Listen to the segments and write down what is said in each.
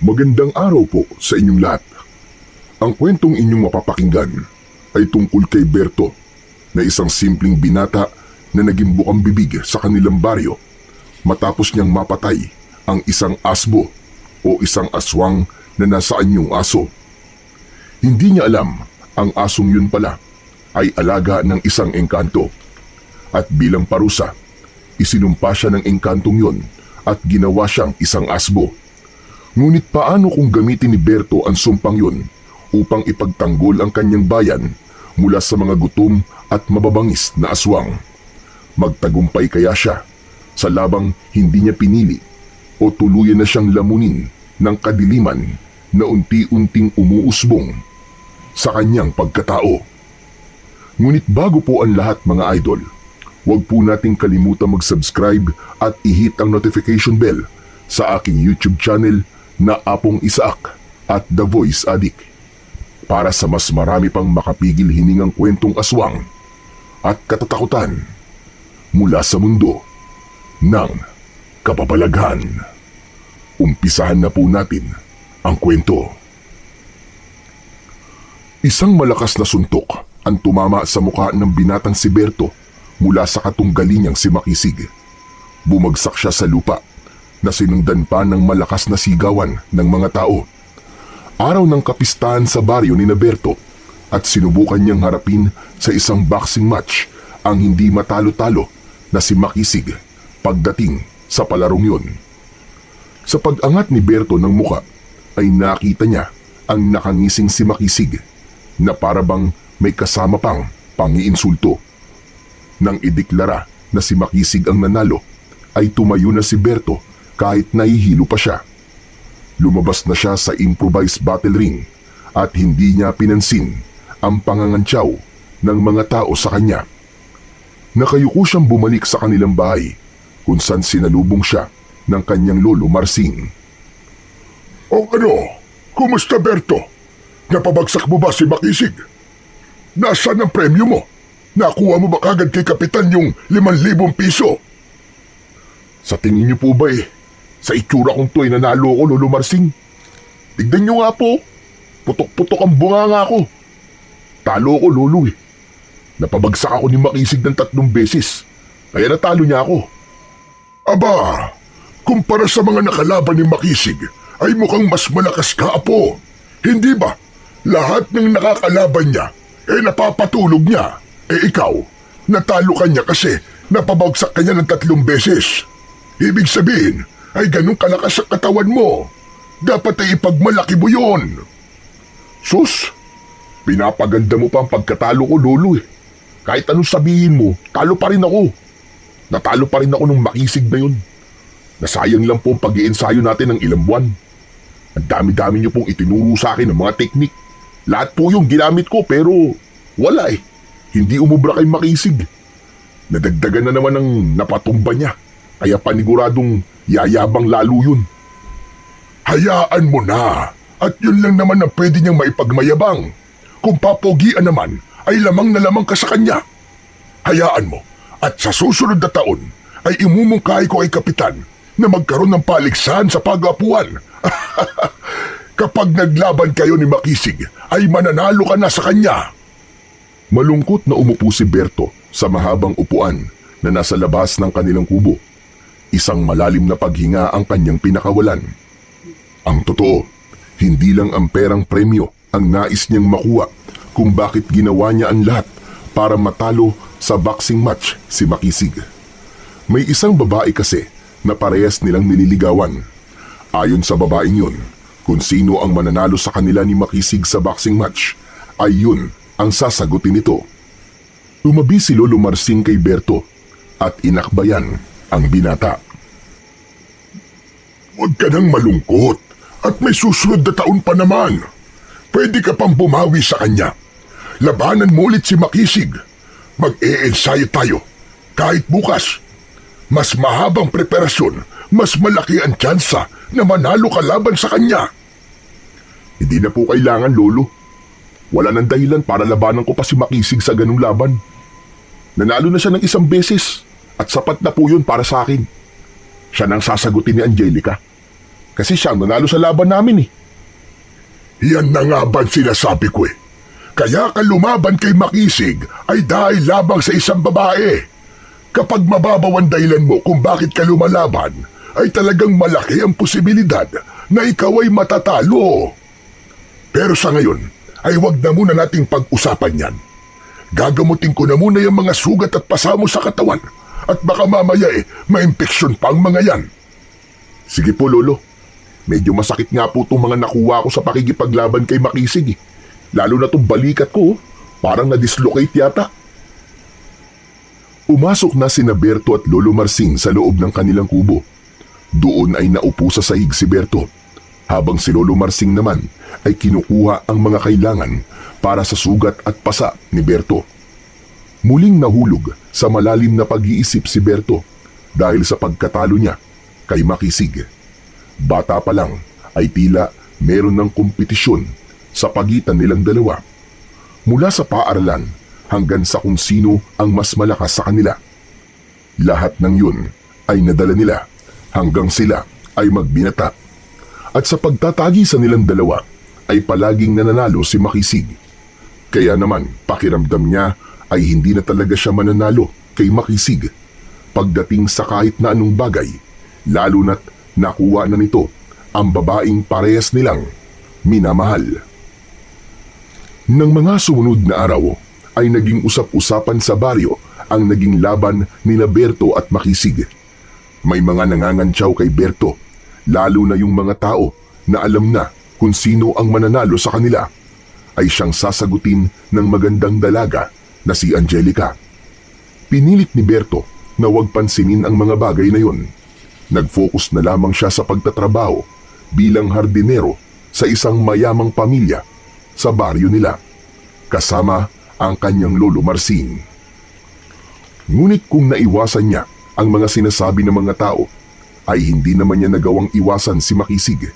Magandang araw po sa inyong lahat. Ang kwentong inyong mapapakinggan ay tungkol kay Berto na isang simpleng binata na naging bukang bibig sa kanilang baryo matapos niyang mapatay ang isang asbo o isang aswang na nasa anyong aso. Hindi niya alam ang asong yun pala ay alaga ng isang engkanto at bilang parusa, isinumpa siya ng engkantong yun at ginawa siyang isang asbo. Ngunit paano kung gamitin ni Berto ang sumpang yun upang ipagtanggol ang kanyang bayan mula sa mga gutom at mababangis na aswang? Magtagumpay kaya siya sa labang hindi niya pinili o tuluyan na siyang lamunin ng kadiliman na unti-unting umuusbong sa kanyang pagkatao? Ngunit bago po ang lahat mga idol, huwag po nating kalimutan mag-subscribe at i-hit ang notification bell sa aking YouTube channel na Apong Isaak at The Voice Addict para sa mas marami pang makapigil hiningang kwentong aswang at katatakutan mula sa mundo ng kababalaghan. Umpisahan na po natin ang kwento. Isang malakas na suntok ang tumama sa mukha ng binatang si Berto mula sa katunggali niyang si Makisig. Bumagsak siya sa lupa na sinundan pa ng malakas na sigawan ng mga tao. Araw ng kapistahan sa baryo ni Berto at sinubukan niyang harapin sa isang boxing match ang hindi matalo-talo na si Makisig pagdating sa palarong yun. Sa pag-angat ni Berto ng muka ay nakita niya ang nakangising si Makisig na parabang may kasama pang pangiinsulto. Nang ideklara na si Makisig ang nanalo ay tumayo na si Berto kahit nahihilo pa siya. Lumabas na siya sa improvised battle ring at hindi niya pinansin ang pangangantyaw ng mga tao sa kanya. Nakayuko siyang bumalik sa kanilang bahay kung saan sinalubong siya ng kanyang lolo Marsing. O ano? Kumusta Berto? Napabagsak mo ba si Makisig? Nasaan ang premyo mo? Nakuha mo ba kagad kay Kapitan yung 5,000 piso? Sa tingin niyo po ba sa itsura kong to ay nanalo ko, Lolo Marsing? Tignan niyo nga po, putok-putok ang bunganga ko. Talo ko, Lolo Napabagsak ako ni Makisig ng 3 beses, kaya natalo niya ako. Aba, kumpara sa mga nakalaban ni Makisig, ay mukhang mas malakas ka, Apo. Hindi ba? Lahat ng nakakalaban niya, napapatulog niya. Ikaw, natalo ka niya kasi napabagsak ka niya ng 3 beses. Ibig sabihin, ay ganun kalakas ang katawan mo. Dapat ay ipagmalaki mo yun. Sus, pinapaganda mo pa ang pagkatalo ko, Lolo Kahit anong sabihin mo, talo pa rin ako. Natalo pa rin ako nung Makisig na yun. Nasayang lang po ang pag-iensayo natin ng ilang buwan. Ang dami-dami niyo pong itinuro sa akin ng mga teknik. Lahat po yung ginamit ko pero wala Hindi umubra kay Makisig. Nadagdagan na naman ang napatumba niya. Kaya paniguradong yayabang lalo yun. Hayaan mo na. At yun lang naman ang pwede niyang maipagmayabang. Kung papogian naman, ay lamang na lamang ka sa kanya. Hayaan mo. At sa susunod na taon, ay imumungkahi ko ay Kapitan na magkaroon ng paligsahan sa pag-apuan. Kapag naglaban kayo ni Makisig, ay mananalo ka na sa kanya. Malungkot na umupo si Berto sa mahabang upuan na nasa labas ng kanilang kubo. Isang malalim na paghinga ang kanyang pinakawalan. Ang totoo, hindi lang ang perang premyo ang nais niyang makuha kung bakit ginawa niya ang lahat para matalo sa boxing match si Makisig. May isang babae kasi na parehas nilang nililigawan. Ayon sa babaeng yun, kung sino ang mananalo sa kanila ni Makisig sa boxing match, ay yun ang sasagutin nito. Tumabi si Lolo Marsing kay Berto at inakbayan ang binata. Huwag ka nang malungkot at may susunod na taon pa naman. Pwede ka pang bumawi sa kanya. Labanan mo ulit si Makisig. Mag-e-ensayo tayo. Kahit bukas. Mas mahabang preparasyon, mas malaki ang tsansa na manalo ka laban sa kanya. Hindi na po kailangan, Lolo. Wala nang dahilan para labanan ko pa si Makisig sa ganung laban. Nanalo na siya ng 1 beses at sapat na po yun para sa akin. Siya nang sasagutin ni Angelica. Kasi siya ang nanalo sa laban namin eh. Yan na nga ba sinasabi ko eh. Kaya ka lumaban kay Makisig ay dahil labang sa isang babae. Kapag mababaw ang dahilan mo kung bakit ka lumalaban, ay talagang malaki ang posibilidad na ikaw ay matatalo. Pero sa ngayon, ay wag na muna nating pag-usapan yan. Gagamutin ko na muna yung mga sugat at pasamo sa katawan at baka mamaya ma-impeksyon pa ang mga yan. Sige po, Lolo. Medyo masakit nga po itong mga nakuha ko sa pakikipaglaban kay Makisig eh. Lalo na itong balikat ko, parang na-dislocate yata. Umasok na sina Berto at Lolo Marsing sa loob ng kanilang kubo. Doon ay naupo sa sahig si Berto, habang si Lolo Marsing naman ay kinukuha ang mga kailangan para sa sugat at pasa ni Berto. Muling nahulog sa malalim na pag-iisip si Berto dahil sa pagkatalo niya kay Makisig. Bata pa lang ay tila meron ng kompetisyon sa pagitan nilang dalawa. Mula sa paaralan hanggang sa kung sino ang mas malakas sa kanila. Lahat ng yun ay nadala nila hanggang sila ay magbinata. At sa pagtatagi sa nilang dalawa ay palaging nananalo si Makisig. Kaya naman pakiramdam niya ay hindi na talaga siya mananalo kay Makisig pagdating sa kahit na anong bagay, lalo na't nakuha na nito ang babaeng parehas nilang minamahal. Nang mga sumunod na araw ay naging usap-usapan sa baryo ang naging laban nina Berto at Makisig. May mga nangangantsaw kay Berto, lalo na yung mga tao na alam na kung sino ang mananalo sa kanila, ay siyang sasagutin ng magandang dalaga na si Angelica. Pinilit ni Berto na huwag pansinin ang mga bagay na yon. Nag-focus na lamang siya sa pagtatrabaho bilang hardinero sa isang mayamang pamilya sa baryo nila, kasama ang kanyang Lolo Marsing. Ngunit kung naiwasan niya ang mga sinasabi ng mga tao, ay hindi naman niya nagawang iwasan si Makisig.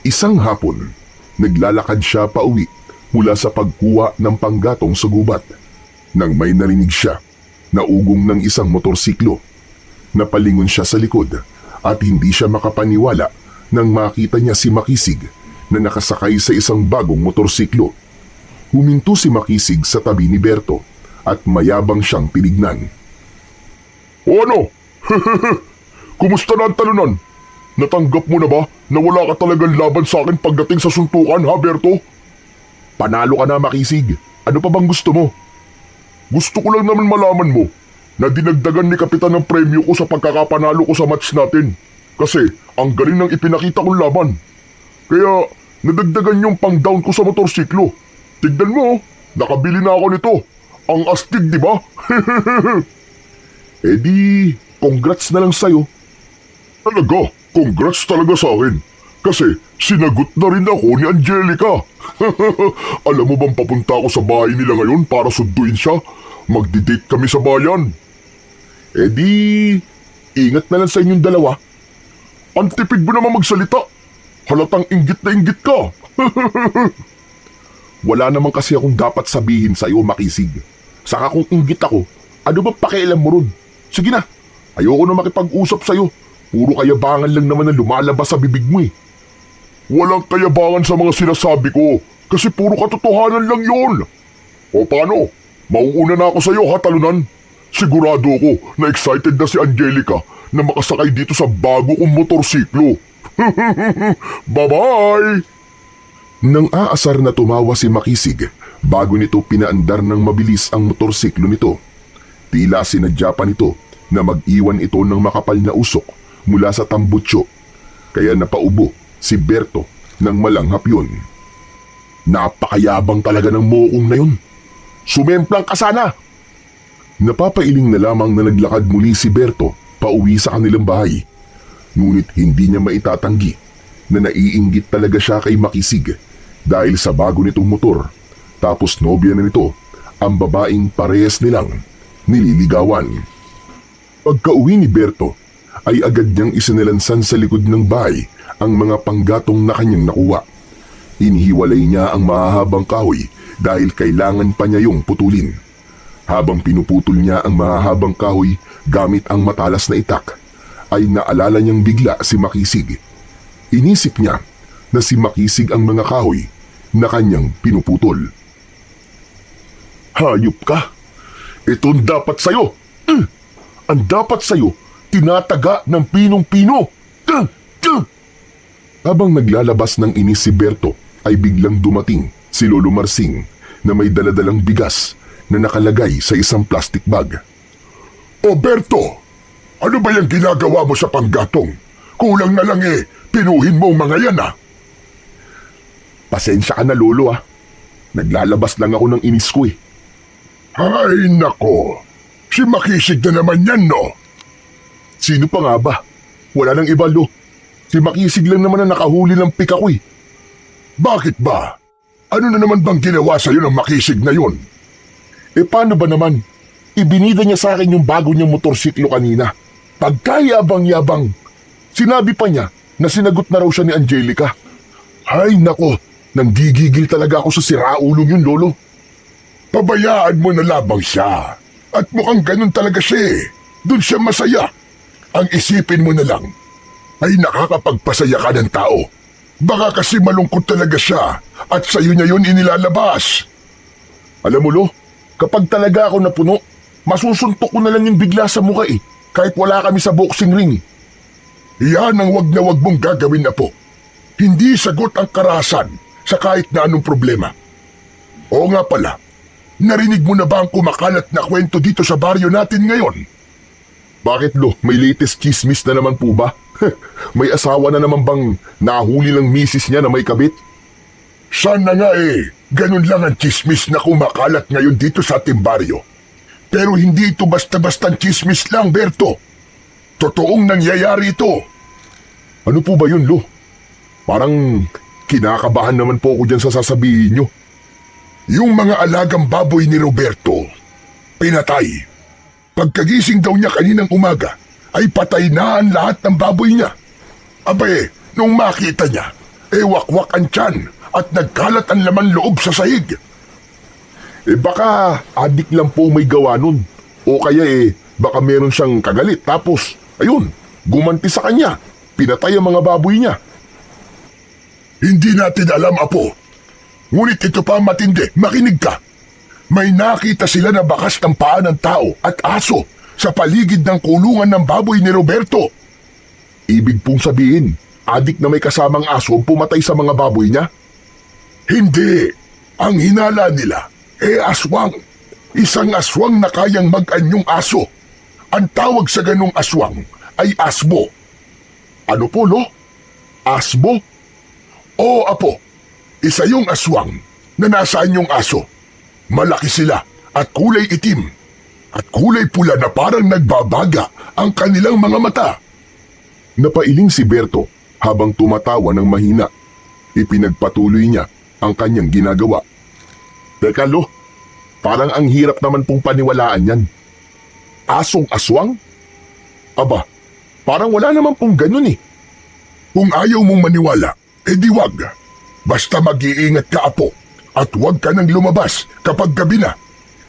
Isang hapon, naglalakad siya pauwi mula sa pagkuha ng panggatong sa gubat nang may narinig siya na ugong ng isang motorsiklo. Napalingon siya sa likod at hindi siya makapaniwala nang makita niya si Makisig na nakasakay sa isang bagong motorsiklo. Huminto si Makisig sa tabi ni Berto at mayabang siyang tinignan. O ano? Kumusta na ang talunan? Natanggap mo na ba na wala ka talagang laban sa akin pagdating sa suntukan, ha, Berto? Panalo ka na, Makisig. Ano pa bang gusto mo? Gusto ko lang naman malaman mo na dinagdagan ni Kapitan ng premyo ko sa pagkakapanalo ko sa match natin. Kasi ang galing ng ipinakita kong laban. Kaya nadagdagan yung pang-down ko sa motorsiklo. Tignan mo, nakabili na ako nito. Ang astig, di ba? Eh di, congrats na lang sa'yo. Talaga, congrats talaga sa akin. Kasi sinagot na rin ako ni Angelica. Alam mo bang papunta ako sa bahay nila ngayon para sunduin siya? Magdi-date kami sa bayan. Eh di, ingat na lang sa inyong dalawa. Ang tipid mo naman magsalita. Halatang inggit na inggit ka. Wala naman kasi akong dapat sabihin sa iyo, Makisig. Saka kung inggit ako, ano ba pakialam mo ron? Sige na, ayoko na makipag-usap sa iyo. Puro kayabangan lang naman ang lumalabas sa bibig mo eh. Walang kayabangan sa mga sinasabi ko kasi puro katotohanan lang yon. O paano? Mauuna na ako sa iyo, ha, talunan? Sigurado ko na excited na si Angelica na makasakay dito sa bago kong motorsiklo. Bye-bye! Nang aasar na tumawa si Makisig bago nito pinaandar ng mabilis ang motorsiklo nito. Tila sinadya pa nito na mag-iwan ito ng makapal na usok mula sa tambutso. Kaya napaubo si Berto ng malanghap yun. Napakayabang talaga ng mokong na yun. Sumemplang ka sana! Napapailing na lamang na naglakad muli si Berto pauwi sa kanilang bahay. Ngunit hindi niya maitatanggi na naiinggit talaga siya kay Makisig dahil sa bago nitong motor, tapos nobya na nito ang babaeng parehas nilang nililigawan. Pagka-uwi ni Berto ay agad niyang isinilansan sa likod ng bahay ang mga panggatong na kanyang nakuha. Inihiwalay niya ang mahahabang kahoy dahil kailangan pa niya yung putulin. Habang pinuputol niya ang mahahabang kahoy gamit ang matalas na itak, ay naalala niyang bigla si Makisig. Inisip niya na si Makisig ang mga kahoy na kanyang pinuputol. Hayop ka! Ito ang dapat sa'yo! Ang dapat sa'yo, tinataga ng pinong-pino! Habang naglalabas ng inis si Berto, ay biglang dumating si Lolo Marsing na may daladalang bigas na nakalagay sa isang plastic bag. O Berto, ano ba yung ginagawa mo sa panggatong? Kulang na lang pinuhin mo ang mga yan Pasensya ka na, Lolo Naglalabas lang ako ng inis ko Ay nako, si Makisig na naman yan no? Sino pa nga ba? Wala nang iba, Lo. Si Makisig lang naman ang nakahuli ng pika ko Bakit ba? Ano na naman bang ginawa sa'yo ng Makisig na yun? Paano ba naman? Ibinida niya sa akin yung bago niyang motorsiklo kanina. Pagkayabang-yabang. Sinabi pa niya na sinagot na raw siya ni Angelica. Ay nako, nanggigigil talaga ako sa siraulong yun, Lolo. Pabayaan mo na labang siya. At mukhang ganun talaga siya Doon siya masaya. Ang isipin mo na lang ay nakakapagpasaya ka ng tao. Baka kasi malungkot talaga siya at sa'yo niya yun inilalabas. Alam mo, Lo, kapag talaga ako napuno, masusuntok ko na lang yung bigla sa mukha kahit wala kami sa boxing ring Yan ang wag na wag mong gagawin na po. Hindi sagot ang karahasan sa kahit na anong problema. Oo nga pala, narinig mo na ba ang kumakalat na kwento dito sa baryo natin ngayon? Bakit, Lo? May latest chismis na naman po ba? May asawa na naman bang nahuli ng misis niya na may kabit? Sana nga ganun lang ang chismis na kumakalat ngayon dito sa ating baryo. Pero hindi ito basta-bastang chismis lang, Berto. Totoong nangyayari ito. Ano po ba yun, Lo? Parang kinakabahan naman po ako dyan sa sasabihin nyo. Yung mga alagang baboy ni Roberto, pinatay. Pagkagising daw niya kaninang umaga, ay patay na ang lahat ng baboy niya. Abay, nung makita niya, wakwak ang tiyan at nagkalat ang laman loob sa sahig. Baka adik lang po may gawa nun. O kaya baka meron siyang kagalit tapos, ayun, gumanti sa kanya. Pinatay ang mga baboy niya. Hindi natin alam, Apo. Ngunit ito pa matindi, makinig ka. May nakita sila na bakas ng paa ng tao at aso sa paligid ng kulungan ng baboy ni Roberto. Ibig pong sabihin, adik na may kasamang aso ang pumatay sa mga baboy niya? Hindi. Ang hinala nila, aswang. Isang aswang na kayang mag-anyong aso. Ang tawag sa ganong aswang ay asbo. Ano po, Lo? Asbo? Oo, Apo. Isa yung aswang na nasa anyong aso. Malaki sila at kulay itim. At kulay pula na parang nagbabaga ang kanilang mga mata. Napailing si Berto habang tumatawa ng mahina. Ipinagpatuloy niya ang kanyang ginagawa. Teka, Lo, parang ang hirap naman pong paniwalaan yan. Asong aswang? Aba, parang wala naman pong ganun Kung ayaw mong maniwala, di wag. Basta mag-iingat ka, Apo, at wag ka nang lumabas kapag gabi na.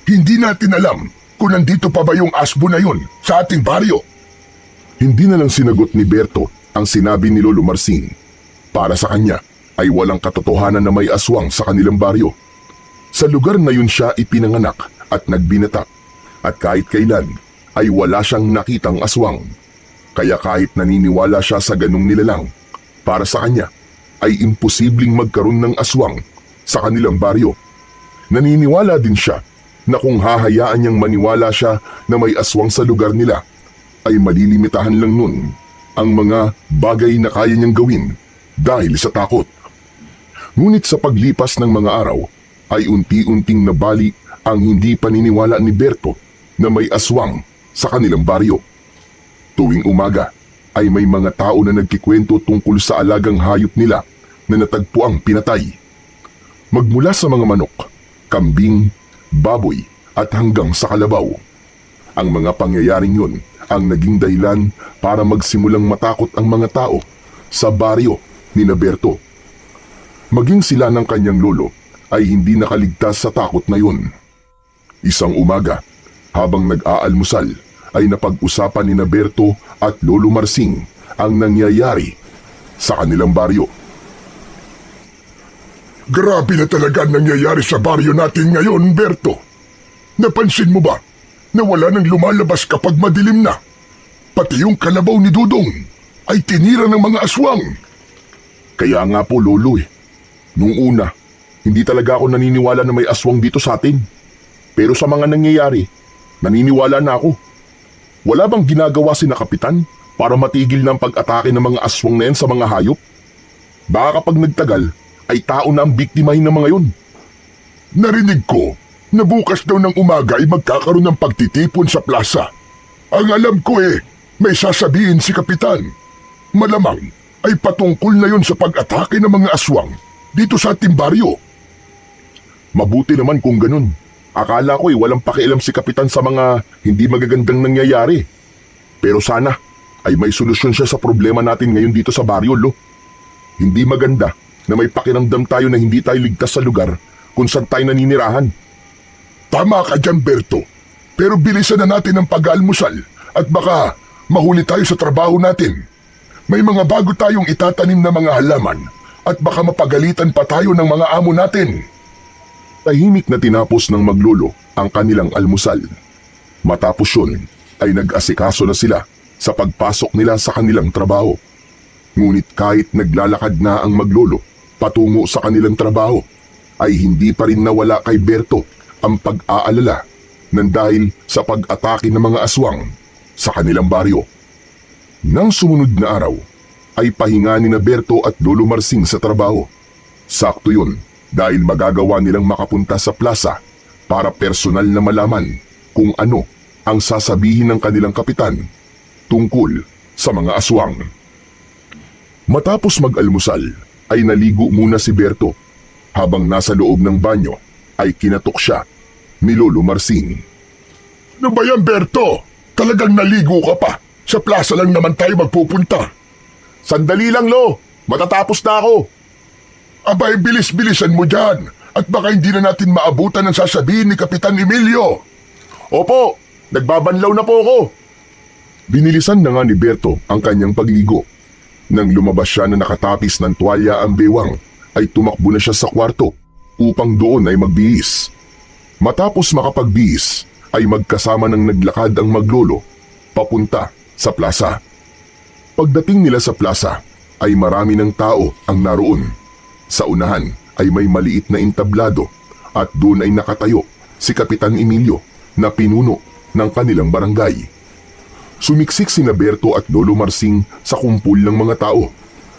Hindi natin alam kung nandito pa ba yung asbo na yun sa ating baryo. Hindi na lang sinagot ni Berto ang sinabi ni Lolo Marsing. Para sa kanya ay walang katotohanan na may aswang sa kanilang baryo. Sa lugar na yun siya ipinanganak at nagbinata. At kahit kailan ay wala siyang nakitang aswang. Kaya kahit naniniwala siya sa ganung nilalang, para sa kanya ay imposibleng magkaroon ng aswang sa kanilang baryo. Naniniwala din siya na kung hahayaan niyang maniwala siya na may aswang sa lugar nila, ay malilimitahan lang nun ang mga bagay na kaya niyang gawin dahil sa takot. Ngunit sa paglipas ng mga araw, ay unti-unting nabali ang hindi paniniwala ni Berto na may aswang sa kanilang baryo. Tuwing umaga ay may mga tao na nagkikwento tungkol sa alagang hayop nila na natagpuang pinatay. Magmula sa mga manok, kambing, baboy at hanggang sa kalabaw. Ang mga pangyayaring yun ang naging dahilan para magsimulang matakot ang mga tao sa baryo ni Berto. Maging sila ng kanyang lolo ay hindi nakaligtas sa takot na yun. Isang umaga, habang nag-aalmusal, ay napag-usapan ni Berto at Lolo Marsing ang nangyayari sa kanilang baryo. Grabe na talaga ang nangyayari sa baryo natin ngayon, Berto. Napansin mo ba na wala nang lumalabas kapag madilim na? Pati yung kalabaw ni Dudong ay tinira ng mga aswang. Kaya nga po, Lolo Nung una, hindi talaga ako naniniwala na may aswang dito sa atin. Pero sa mga nangyayari, naniniwala na ako. Wala bang ginagawa si na Kapitan para matigil ng pag-atake ng mga aswang na yan sa mga hayop? Baka kapag nagtagal, ay tao na ang biktimahin ng mga yun. Narinig ko na bukas daw ng umaga ay magkakaroon ng pagtitipon sa plaza. Ang alam ko may sasabihin si Kapitan. Malamang ay patungkol na yun sa pag-atake ng mga aswang dito sa ating baryo. Mabuti naman kung ganun. Akala ko walang pakialam si Kapitan sa mga hindi magagandang nangyayari. Pero sana ay may solusyon siya sa problema natin ngayon dito sa baryo, Lo. Hindi maganda na may pakiramdam tayo na hindi tayo ligtas sa lugar kung saan tayo naninirahan. Tama ka dyan, Berto. Pero bilisan na natin ang pag-almusal at baka mahuli tayo sa trabaho natin. May mga bago tayong itatanim na mga halaman at baka mapagalitan pa tayo ng mga amo natin. Tahimik na tinapos ng maglolo ang kanilang almusal. Matapos yun ay nag-asikaso na sila sa pagpasok nila sa kanilang trabaho. Ngunit kahit naglalakad na ang maglolo patungo sa kanilang trabaho, ay hindi pa rin nawala kay Berto ang pag-aalala nang dahil sa pag-atake ng mga aswang sa kanilang baryo. Nang sumunod na araw, ay pahinga ni na Berto at Lolo Marsing sa trabaho. Sakto yun dahil magagawa nilang makapunta sa plaza para personal na malaman kung ano ang sasabihin ng kanilang kapitan tungkol sa mga aswang. Matapos mag-almusal, ay naligo muna si Berto. Habang nasa loob ng banyo, ay kinatok siya ni Lolo Marsing. Ano ba yan, Berto? Talagang naligo ka pa? Sa plaza lang naman tayo magpupunta. Sandali lang, Lo! Matatapos na ako! Abay, bilis-bilisan mo dyan at baka hindi na natin maabutan ang sasabihin ni Kapitan Emilio. Opo! Nagbabanlaw na po ako! Binilisan na nga ni Berto ang kanyang pagligo. Nang lumabas siya na nakatapis ng tuwalya ang bewang, ay tumakbo na siya sa kwarto upang doon ay magbihis. Matapos makapagbihis, ay magkasama ng naglakad ang maglolo papunta sa plaza. Pagdating nila sa plaza, ay marami ng tao ang naroon. Sa unahan ay may maliit na entablado at doon ay nakatayo si Kapitan Emilio na pinuno ng kanilang barangay. Sumiksik sina Berto at Lolo Marsing sa kumpul ng mga tao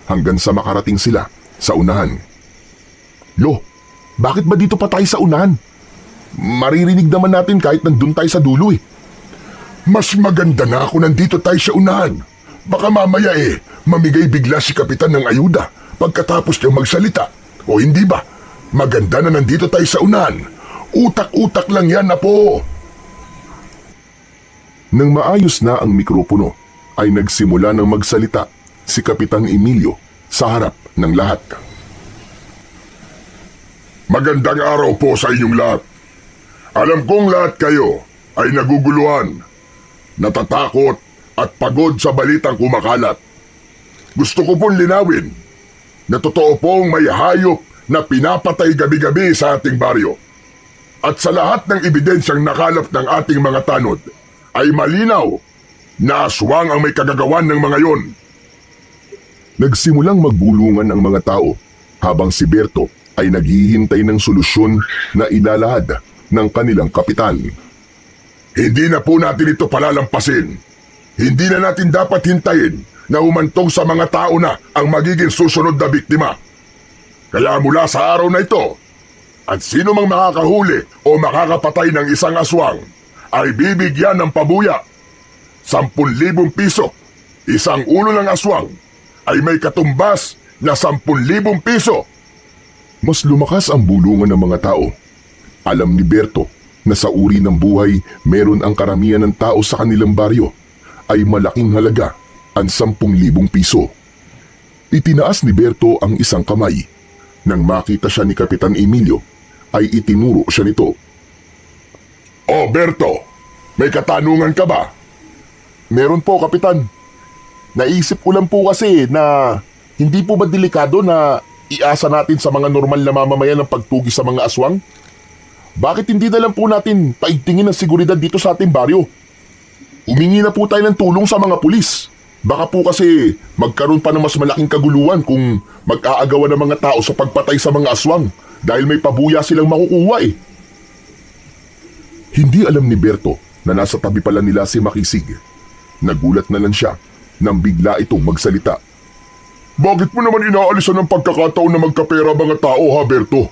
hanggang sa makarating sila sa unahan. Lo, bakit ba dito pa tayo sa unahan? Maririnig naman natin kahit nandun tayo sa dulo Mas maganda na ako nandito tayo sa unahan. Baka mamaya mamigay bigla si Kapitan ng ayuda pagkatapos niyang magsalita. O hindi ba? Maganda na nandito tayo sa unahan. Utak-utak lang yan na po. Nang maayos na ang mikropono, ay nagsimula ng magsalita si Kapitan Emilio sa harap ng lahat. Magandang araw po sa inyong lahat. Alam kong lahat kayo ay naguguluhan, natatakot at pagod sa balitang kumakalat. Gusto ko pong linawin na totoo pong may hayop na pinapatay gabi-gabi sa ating baryo. At sa lahat ng ebidensyang nakalap ng ating mga tanod, ay malinaw na aswang ang may kagagawan ng mga yon. Nagsimulang magbulungan ang mga tao habang si Berto ay naghihintay ng solusyon na ilalahad ng kanilang kapitan. Hindi na po natin ito palalampasin. Hindi na natin dapat hintayin na humantong sa mga tao na ang magiging susunod na biktima. Kaya mula sa araw na ito, at sino mang makakahuli o makakapatay ng isang aswang, ay bibigyan ng pabuya. 10,000 piso. Isang ulo ng aswang ay may katumbas na 10,000 piso. Mas lumakas ang bulungan ng mga tao. Alam ni Berto na sa uri ng buhay meron ang karamihan ng tao sa kanilang baryo ay malaking halaga ang 10,000 piso. Itinaas ni Berto ang isang kamay. Nang makita siya ni Kapitan Emilio, ay itinuro siya nito. Oh, Berto, may katanungan ka ba? Meron po, Kapitan. Naisip ko lang po kasi na Hindi po ba delikado na iasa natin sa mga normal na mamamayan ng pagtugis sa mga aswang? Bakit hindi na lang po natin paigtingin ang seguridad dito sa ating baryo? Humingi na po tayo ng tulong sa mga pulis. Baka po kasi magkaroon pa ng mas malaking kaguluhan kung mag-aagawan ng mga tao sa pagpatay sa mga aswang dahil may pabuya silang makukuha eh. Hindi alam ni Berto na nasa tabi pala nila si Makisig. Nagulat na lang siya nang bigla itong magsalita. Bakit mo naman inaalisan ng pagkakataon na magkapera mga tao, ha, Berto?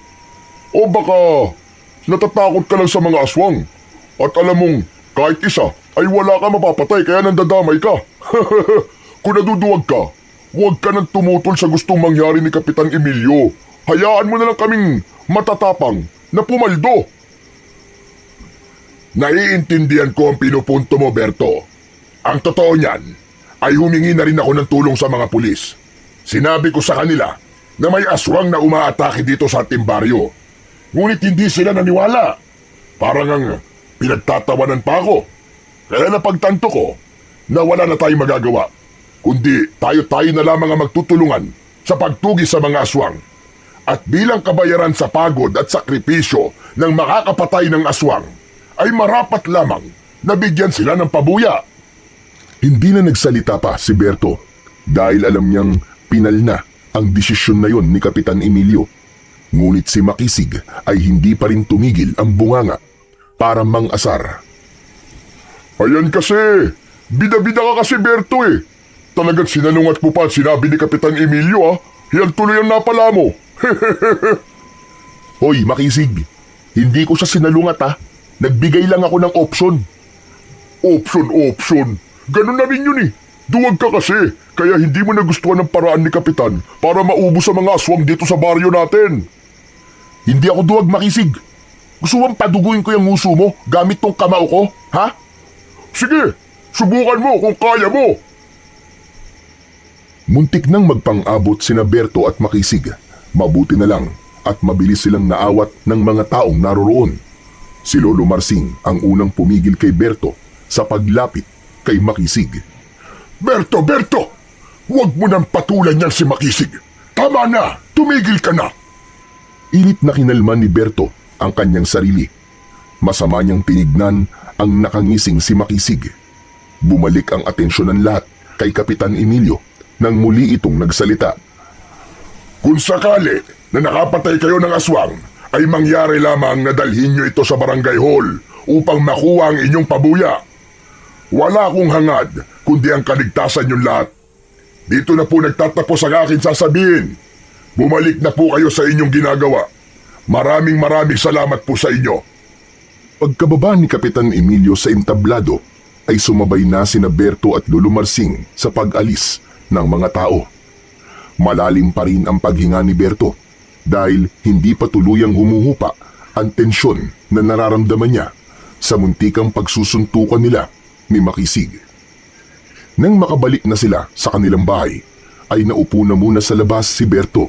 O baka natatakot ka lang sa mga aswang at alam mong kahit isa ay wala ka mapapatay kaya nandadamay ka. Kung naduduwag ka, huwag ka nang tumutol sa gustong mangyari ni Kapitan Emilio. Hayaan mo na lang kaming matatapang na pumaldo. Naiintindihan ko ang pinupunto mo, Berto. Ang totoo niyan ay humingi na rin ako ng tulong sa mga pulis. Sinabi ko sa kanila na may aswang na umaatake dito sa ating baryo. Ngunit hindi sila naniwala. Parang ang pinagtatawanan pa ako. Kaya napagtanto ko na wala na tayong magagawa. Kundi tayo-tayo na lamang ang magtutulungan sa pagtugis sa mga aswang. At bilang kabayaran sa pagod at sakripisyo ng makakapatay ng aswang, ay marapat lamang na bigyan sila ng pabuya. Hindi na nagsalita pa si Berto dahil alam niyang pinal na ang desisyon na yon ni Kapitan Emilio. Ngunit si Makisig ay hindi pa rin tumigil ang bunganga para mang-asar. Ayan kasi, bida-bida ka kasi, Berto eh. Talagang sinalungat mo pa at sinabi ni Kapitan Emilio, ah. Yan tuloy ang napala mo. Hoy, Makisig, hindi ko siya sinalungat ha. Nagbigay lang ako ng option. Option. Ganun na rin yun eh. Duwag ka kasi, kaya hindi mo nagustuhan ng paraan ni Kapitan para maubos sa mga aswang dito sa baryo natin. Hindi ako duwag, Makisig. Gusto bang paduguin ko yung nguso mo gamit tong kamao ko, ha? Sige, subukan mo kung kaya mo. Muntik nang magpang-abot sina Berto at Makisig. Mabuti na lang at mabilis silang naawat ng mga taong naroroon. Si Lolo Marsing ang unang pumigil kay Berto sa paglapit kay Makisig. Berto! Huwag mo nang patulan niyan si Makisig. Tama na, tumigil ka na. Ilit na kinalman ni Berto ang kanyang sarili. Masama niyang tinignan ang nakangising si Makisig. Bumalik ang atensyon ng lahat kay Kapitan Emilio nang muli itong nagsalita. Kung sakali na nakapatay kayo ng aswang, ay mangyari lamang na dalhin nyo ito sa barangay hall upang makuha ang inyong pabuya. Wala akong hangad, kundi ang kaligtasan yung lahat. Dito na po nagtatapos ang aking sasabihin. Bumalik na po kayo sa inyong ginagawa. Maraming salamat po sa inyo. Pagkababa ni Kapitan Emilio sa entablado, ay sumabay na sina Berto at Lolo Marsing sa pag-alis ng mga tao. Malalim pa rin ang paghinga ni Berto dahil hindi pa tuluyang humuhupa ang tensyon na nararamdaman niya sa muntikang pagsusuntukan nila ni Makisig. Nang makabalik na sila sa kanilang bahay, ay naupo na muna sa labas si Berto.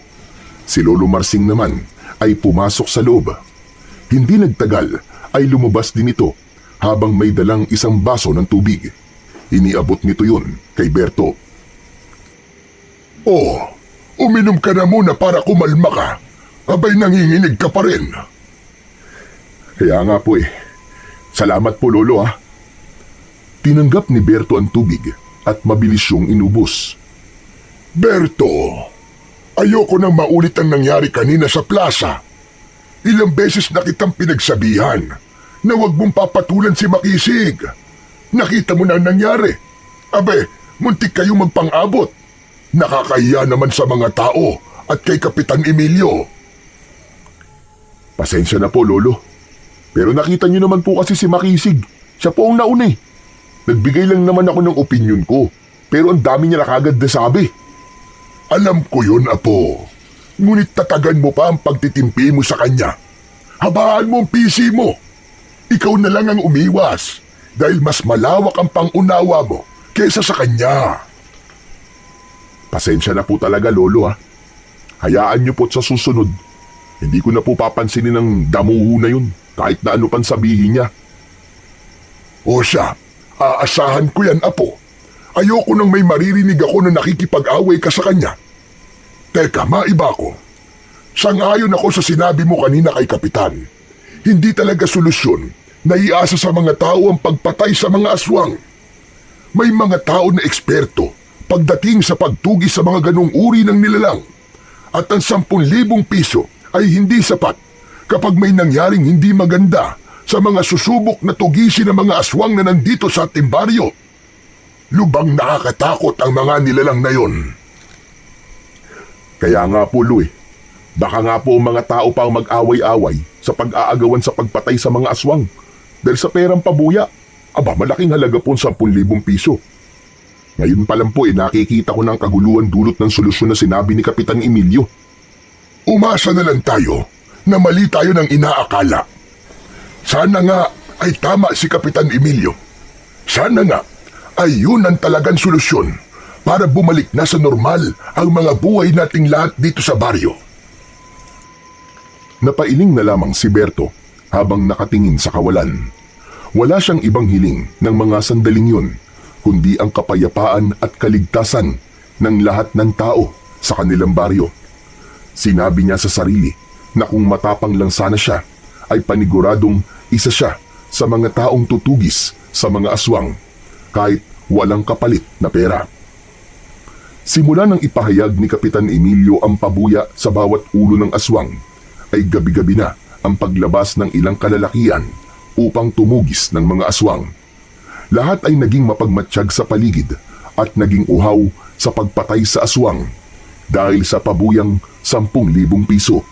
Si Lolo Marsing naman ay pumasok sa loob. Hindi nagtagal ay lumabas din ito habang may dalang isang baso ng tubig. Iniabot nito yun kay Berto. Oh, uminom ka na muna para kumalma ka. Abay nanginginig ka pa rin. Kaya nga po eh. Salamat po Lolo ah. Tinanggap ni Berto ang tubig at mabilis siyong inubos. Berto, ayoko nang maulit ang nangyari kanina sa plaza. Ilang beses na kitang pinagsabihan na huwag mong papatulan si Makisig. Nakita mo na ang nangyari. Abe, muntik kayo magpang-abot. Nakakahiya naman sa mga tao at kay Kapitan Emilio. Pasensya na po Lolo. Pero nakita niyo naman po kasi si Makisig. Siya po ang nauna eh. Nagbigay lang naman ako ng opinyon ko. Pero ang dami niya na kagad nasabi. Alam ko yun, Apo. Ngunit tatagan mo pa ang pagtitimpi mo sa kanya. Habaan mo ang PC mo. Ikaw na lang ang umiwas dahil mas malawak ang pangunawa mo kaysa sa kanya. Pasensya na po talaga Lolo ha. Hayaan niyo po sa susunod. Hindi ko na po papansinin ang damuho na yun kahit na ano pang sabihin niya. O siya, aasahan ko yan, Apo. Ayoko nang may maririnig ako na nakikipag-away ka sa kanya. Teka, maiba ko. Sang-ayon ako sa sinabi mo kanina kay Kapitan. Hindi talaga solusyon na iasa sa mga tao ang pagpatay sa mga aswang. May mga tao na eksperto pagdating sa pagtugis sa mga ganong uri ng nilalang. At ang 10,000 piso ay hindi sapat kapag may nangyaring hindi maganda sa mga susubok na tugisin ng mga aswang na nandito sa ating baryo. Lubang nakakatakot ang mga nilalang na yon. Kaya nga po, Lu, baka nga po mga tao pa ang mag-away-away sa pag-aagawan sa pagpatay sa mga aswang. Dahil sa perang pabuya, malaking halaga po 10,000 piso. Ngayon pa lang po nakikita ko ng kaguluhan dulot ng solusyon na sinabi ni Kapitan Emilio. Umasa na lang tayo na mali tayo ng inaakala. Sana nga ay tama si Kapitan Emilio. Sana nga ay yun ang talagang solusyon para bumalik na sa normal ang mga buhay nating lahat dito sa baryo. Napailing na lamang si Berto habang nakatingin sa kawalan. Wala siyang ibang hiling ng mga sandaling yun, kundi ang kapayapaan at kaligtasan ng lahat ng tao sa kanilang baryo. Sinabi niya sa sarili na kung matapang lang sana siya, ay paniguradong isa siya sa mga taong tutugis sa mga aswang, kahit walang kapalit na pera. Simula nang ipahayag ni Kapitan Emilio ang pabuya sa bawat ulo ng aswang, ay gabi-gabi na ang paglabas ng ilang kalalakian upang tumugis ng mga aswang. Lahat ay naging mapagmatsyag sa paligid at naging uhaw sa pagpatay sa aswang dahil sa pabuyang 10,000 piso.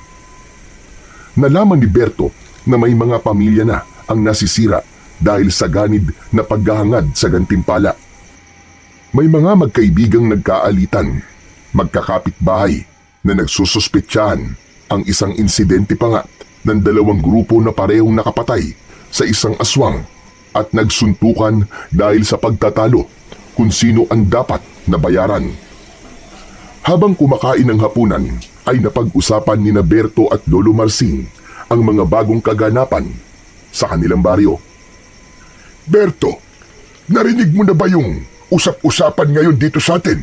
Nalaman ni Berto na may mga pamilya na ang nasisira dahil sa ganid na paghahangad sa gantimpala. May mga magkaibigang nagkaalitan, magkakapitbahay na nagsususpetsahan ang isang insidente pa nga ng 2 grupo na parehong nakapatay sa isang aswang at nagsuntukan dahil sa pagtatalo kung sino ang dapat na bayaran. Habang kumakain ng hapunan ay napag-usapan ni Berto at Lolo Marsing ang mga bagong kaganapan sa kanilang baryo. Berto, narinig mo na ba yung usap-usapan ngayon dito sa atin?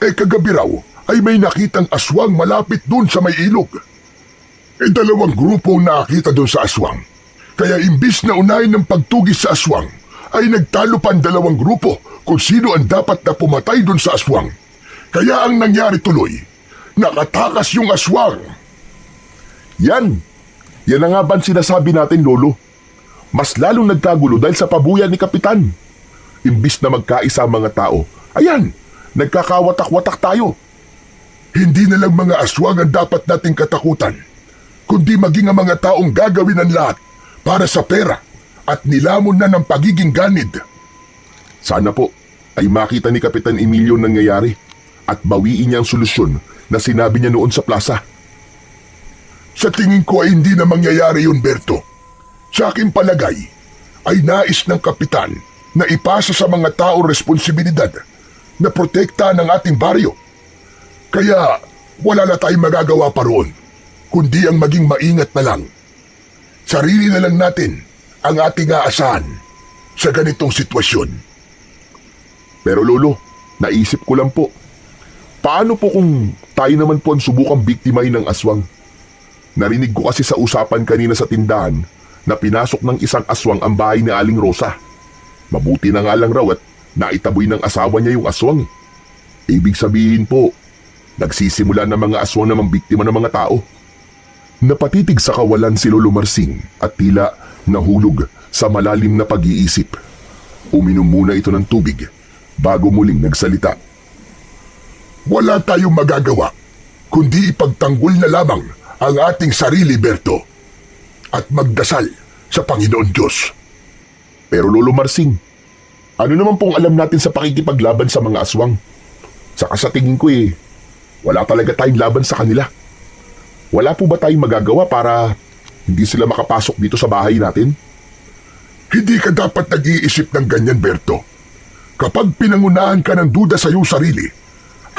Kagabi raw ay may nakitang aswang malapit dun sa may ilog. 2 grupo ang nakita dun sa aswang. Kaya imbis na unahin ng pagtugis sa aswang, ay nagtalo pa ang 2 grupo kung sino ang dapat na pumatay dun sa aswang. Kaya ang nangyari tuloy, nakatakas yung aswang. Yan na nga ba ang sinasabi natin, Lolo? Mas lalong nagkagulo dahil sa pabuya ni Kapitan. Imbis na magkaisa ang mga tao, ayan, nagkakawatak-watak tayo. Hindi na lang mga aswang ang dapat nating katakutan, kundi maging ang mga taong gagawin ang lahat para sa pera at nilamon na ng pagiging ganid. Sana po ay makita ni Kapitan Emilio nangyayari at bawiin niya ang solusyon na sinabi niya noon sa plaza. Sa tingin ko ay hindi na mangyayari yun, Berto. Sa aking palagay ay nais ng kapitan na ipasa sa mga tao responsibilidad na protektahan ang ating baryo. Kaya wala na tayong magagawa pa roon, kundi ang maging maingat na lang. Sarili na lang natin ang ating aasahan sa ganitong sitwasyon. Pero Lolo, naisip ko lang po, paano po kung tayo naman po ang subukang biktimahin ng aswang? Narinig ko kasi sa usapan kanina sa tindahan na pinasok ng isang aswang ang bahay ni Aling Rosa. Mabuti na nga lang raw at naitaboy ng asawa niya yung aswang. Ibig sabihin po, nagsisimula ng mga aswang na mambiktima ng mga tao. Napatitig sa kawalan si Lolo Marsing at tila nahulog sa malalim na pag-iisip. Uminom muna ito ng tubig bago muling nagsalita. Wala tayong magagawa, kundi ipagtanggol na lamang ang ating sarili, Berto, at magdasal sa Panginoon Diyos. Pero Lolo Marsing, ano naman pong alam natin sa pakikipaglaban sa mga aswang? Saka sa tingin ko wala talaga tayong laban sa kanila. Wala po ba tayong magagawa para hindi sila makapasok dito sa bahay natin? Hindi ka dapat nag-iisip ng ganyan, Berto. Kapag pinangunahan ka ng duda sa iyong sarili,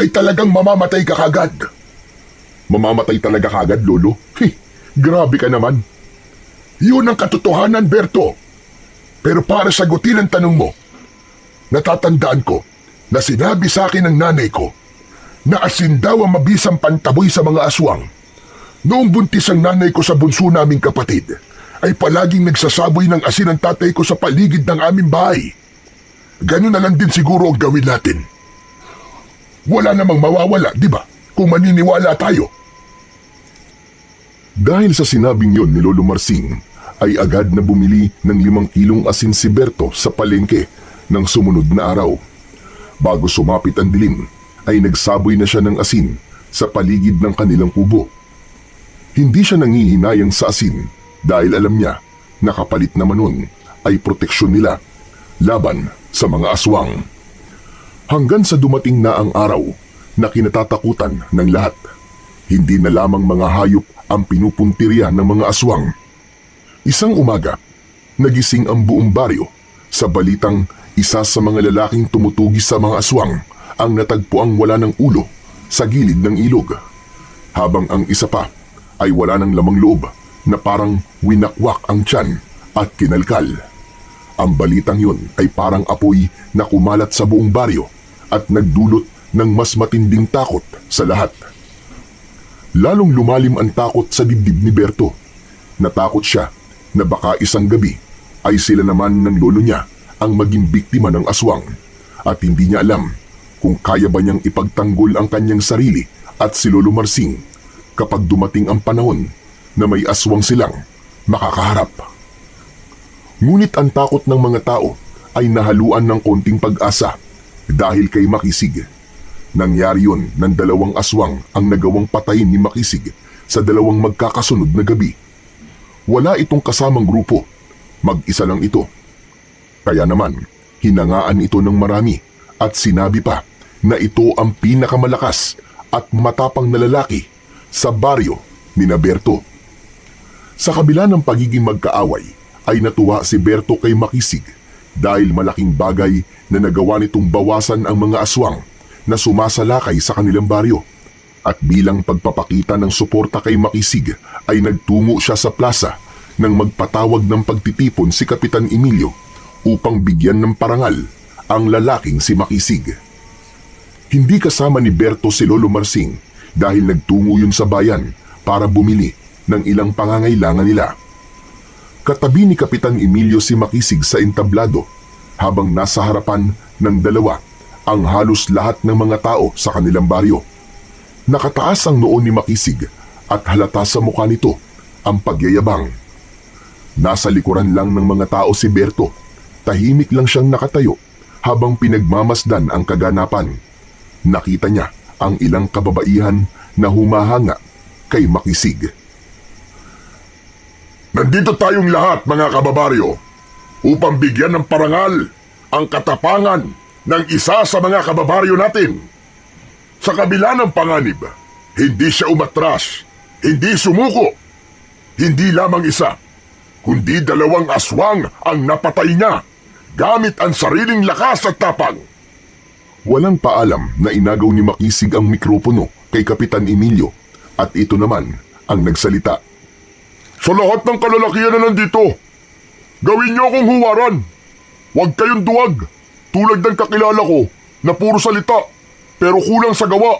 ay talagang mamamatay ka kagad. Mamamatay talaga kagad, Lolo? Grabe ka naman. Yun ang katotohanan, Berto. Pero para sagutin ang tanong mo, natatandaan ko na sinabi sa akin ng nanay ko na asin daw ang mabisang pantaboy sa mga aswang. Noong buntis ang nanay ko sa bunso naming kapatid, ay palaging nagsasaboy ng asin ang tatay ko sa paligid ng aming bahay. Ganun na lang din siguro ang gawin natin. Wala namang mawawala, di ba? Kung maniniwala tayo. Dahil sa sinabing yon ni Lolo Marsing, ay agad na bumili ng 5 kilong asin si Berto sa palengke ng sumunod na araw. Bago sumapit ang dilim, ay nagsaboy na siya ng asin sa paligid ng kanilang kubo. Hindi siya nangihinayang sa asin dahil alam niya na kapalit naman nun ay proteksyon nila laban sa mga aswang. Hanggang sa dumating na ang araw na kinatatakutan ng lahat. Hindi na lamang mga hayop ang pinupuntirya ng mga aswang. Isang umaga, nagising ang buong baryo sa balitang isa sa mga lalaking tumutugis sa mga aswang ang natagpuang wala ng ulo sa gilid ng ilog. Habang ang isa pa ay wala ng lamang loob na parang winakwak ang tiyan at kinalkal. Ang balitang yun ay parang apoy na kumalat sa buong baryo at nagdulot ng mas matinding takot sa lahat. Lalong lumalim ang takot sa dibdib ni Berto. Natakot siya na baka isang gabi ay sila naman ng lolo niya ang maging biktima ng aswang at hindi niya alam kung kaya ba niyang ipagtanggol ang kanyang sarili at si Lolo Marsing kapag dumating ang panahon na may aswang silang makakaharap. Ngunit ang takot ng mga tao ay nahaluan ng konting pag-asa dahil kay Makisig. Nangyari yun ng 2 aswang ang nagawang patayin ni Makisig sa 2 magkakasunod na gabi. Wala itong kasamang grupo, mag-isa lang ito. Kaya naman, hinangaan ito ng marami at sinabi pa na ito ang pinakamalakas at matapang na lalaki sa baryo ni Berto. Sa kabila ng pagiging magkaaway, ay natuwa si Berto kay Makisig dahil malaking bagay na nagawa nitong bawasan ang mga aswang na sumasalakay sa kanilang baryo. At bilang pagpapakita ng suporta kay Makisig ay nagtungo siya sa plaza nang magpatawag ng pagtitipon si Kapitan Emilio upang bigyan ng parangal ang lalaking si Makisig. Hindi kasama ni Berto si Lolo Marsing dahil nagtungo yun sa bayan para bumili ng ilang pangangailangan nila. Katabi ni Kapitan Emilio si Makisig sa entablado habang nasa harapan ng 2 ang halos lahat ng mga tao sa kanilang baryo. Nakataas ang noo ni Makisig at halata sa mukha nito ang pagyayabang. Nasa likuran lang ng mga tao si Berto. Tahimik lang siyang nakatayo habang pinagmamasdan ang kaganapan. Nakita niya ang ilang kababaihan na humahanga kay Makisig. Nandito tayong lahat, mga kababaryo, upang bigyan ng parangal ang katapangan ng isa sa mga kababaryo natin. Sa kabila ng panganib, hindi siya umatras, hindi sumuko. Hindi lamang isa, kundi 2 aswang ang napatay niya gamit ang sariling lakas at tapang. Walang paalam na inagaw ni Makisig ang mikropono kay Kapitan Emilio at ito naman ang nagsalita. Sa lahat ng kalalakihan na nandito, gawin niyo akong huwaran. Huwag kayong duwag, tulad ng kakilala ko na puro salita, pero kulang sa gawa.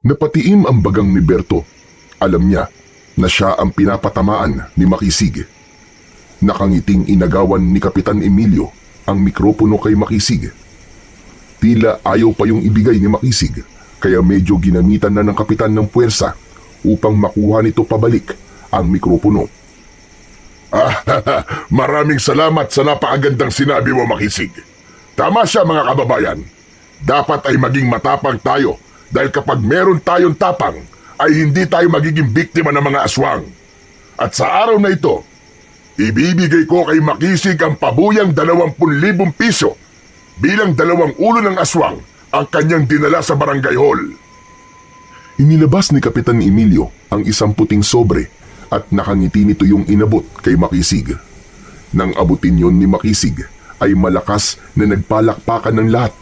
Napatiim ang bagang ni Berto. Alam niya na siya ang pinapatamaan ni Makisig. Nakangiting inagawan ni Kapitan Emilio ang mikropono kay Makisig. Tila ayaw pa yung ibigay ni Makisig, kaya medyo ginamitan na ng kapitan ng puwersa upang makuha nito pabalik ang mikropono. Maraming salamat sa napakagandang sinabi mo, Makisig. Tama siya, mga kababayan. Dapat ay maging matapang tayo dahil kapag meron tayong tapang ay hindi tayo magiging biktima ng mga aswang. At sa araw na ito, ibibigay ko kay Makisig ang pabuyang 20,000 piso bilang 2 ulo ng aswang ang kanyang dinala sa barangay hall. Inilabas ni Kapitan Emilio ang isang puting sobre at nakangiti nito yung inabot kay Makisig. Nang abutin yon ni Makisig ay malakas na nagpalakpakan ng lahat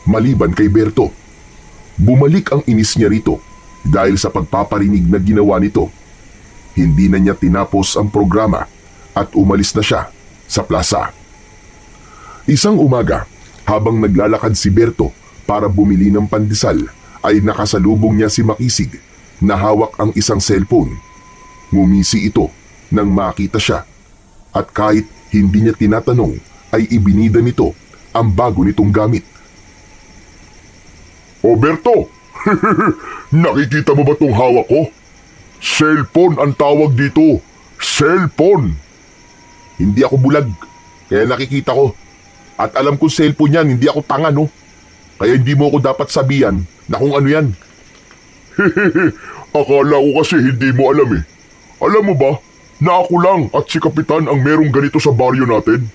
maliban kay Berto. Bumalik ang inis niya rito dahil sa pagpaparinig na ginawa nito. Hindi na niya tinapos ang programa at umalis na siya sa plaza. Isang umaga, habang naglalakad si Berto para bumili ng pandesal, ay nakasalubong niya si Makisig na hawak ang isang cellphone. Ngumisi ito nang makita siya at kahit hindi niya tinatanong ay ibinida nito ang bago nitong gamit. O Berto, nakikita mo ba tong hawak ko? Cellphone ang tawag dito. Cellphone. Hindi ako bulag, kaya nakikita ko. At alam kong cellphone yan, hindi ako tanga, no? Kaya hindi mo ako dapat sabihan na kung ano yan. Akala ko kasi hindi mo alam eh. Alam mo ba na ako lang at si Kapitan ang merong ganito sa baryo natin?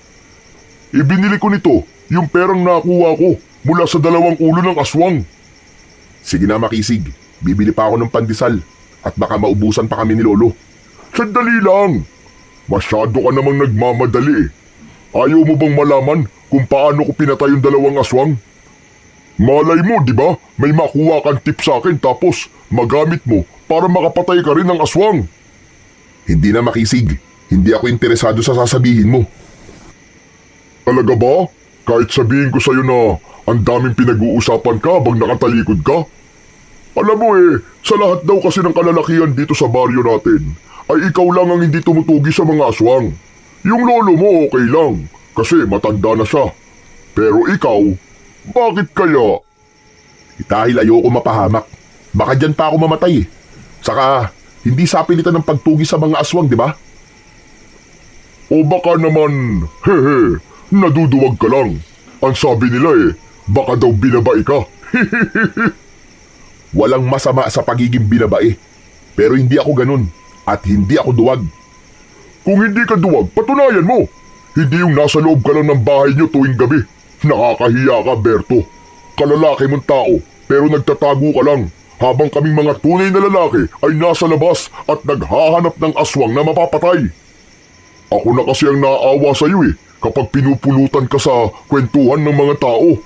Ibinili ko nito yung perang nakuha ko mula sa 2 ulo ng aswang. Sige na, Makisig. Bibili pa ako ng pandesal at baka maubusan pa kami ni Lolo. Sandali lang. Masyado ka namang nagmamadali eh. Ayaw mo bang malaman kung paano ko pinatay yung 2 aswang? Malay mo, di ba? May makuha kang tip sa akin tapos magamit mo para makapatay ka rin ng aswang. Hindi na, Makisig. Hindi ako interesado sa sasabihin mo. Talaga ba? Kahit sabihin ko sa'yo na ang daming pinag-uusapan ka habang nakatalikod ka? Alam mo sa lahat daw kasi ng kalalakihan dito sa baryo natin, ay ikaw lang ang hindi tumutugi sa mga aswang. Yung lolo mo okay lang, kasi matanda na siya. Pero ikaw, bakit kaya? Dahil ayoko mapahamak. Baka dyan pa ako mamatay eh. Saka, hindi sa pilitan ng pagtugi sa mga aswang, di ba? O baka naman, naduduwag ka lang. Ang sabi nila baka daw binabae ka. Walang masama sa pagiging binabae. Pero hindi ako ganun. At hindi ako duwag. Kung hindi ka duwag, patunayan mo. Hindi yung nasa loob ka lang ng bahay niyo tuwing gabi. Nakakahiya ka, Berto. Kalalaki mong tao, pero nagtatago ka lang. Habang kaming mga tunay na lalaki ay nasa labas at naghahanap ng aswang na mapapatay. Ako na kasi ang naaawa sa iyo kapag pinupulutan ka sa kwentuhan ng mga tao.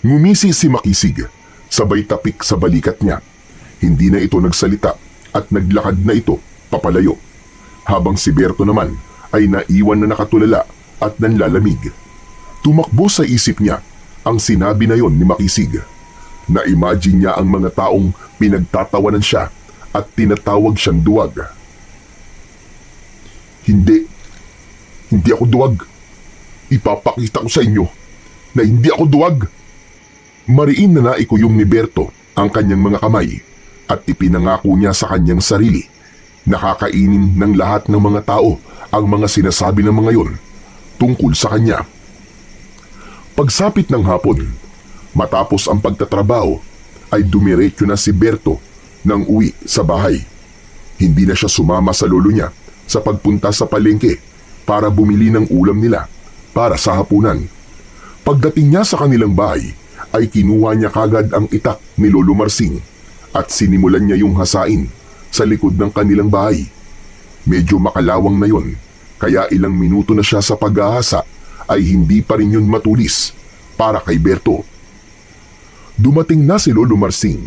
Ngumisi si Makisig, sabay tapik sa balikat niya. Hindi na ito nagsalita at naglakad na ito papalayo. Habang si Berto naman ay naiwan na nakatulala at nanlalamig. Tumakbo sa isip niya ang sinabi na yon ni Makisig. Na-imagine niya ang mga taong pinagtatawanan siya at tinatawag siyang duwag. Hindi ako duwag. Ipapakita ko sa inyo na hindi ako duwag. Mariin na naikuyom ni Berto ang kanyang mga kamay at ipinangako niya sa kanyang sarili na kakainin ng lahat ng mga tao ang mga sinasabi ng mga yon tungkol sa kanya. Pagsapit ng hapon, matapos ang pagtatrabaho, ay dumiretso na si Berto nang uwi sa bahay. Hindi na siya sumama sa lolo niya sa pagpunta sa palengke para bumili ng ulam nila para sa hapunan. Pagdating niya sa kanilang bahay, ay kinuha niya kagad ang itak ni Lolo Marsing at sinimulan niya yung hasain sa likod ng kanilang bahay. Medyo makalawang na yon, kaya ilang minuto na siya sa paghahasa ay hindi pa rin yun matulis para kay Berto. Dumating na si Lolo Marsing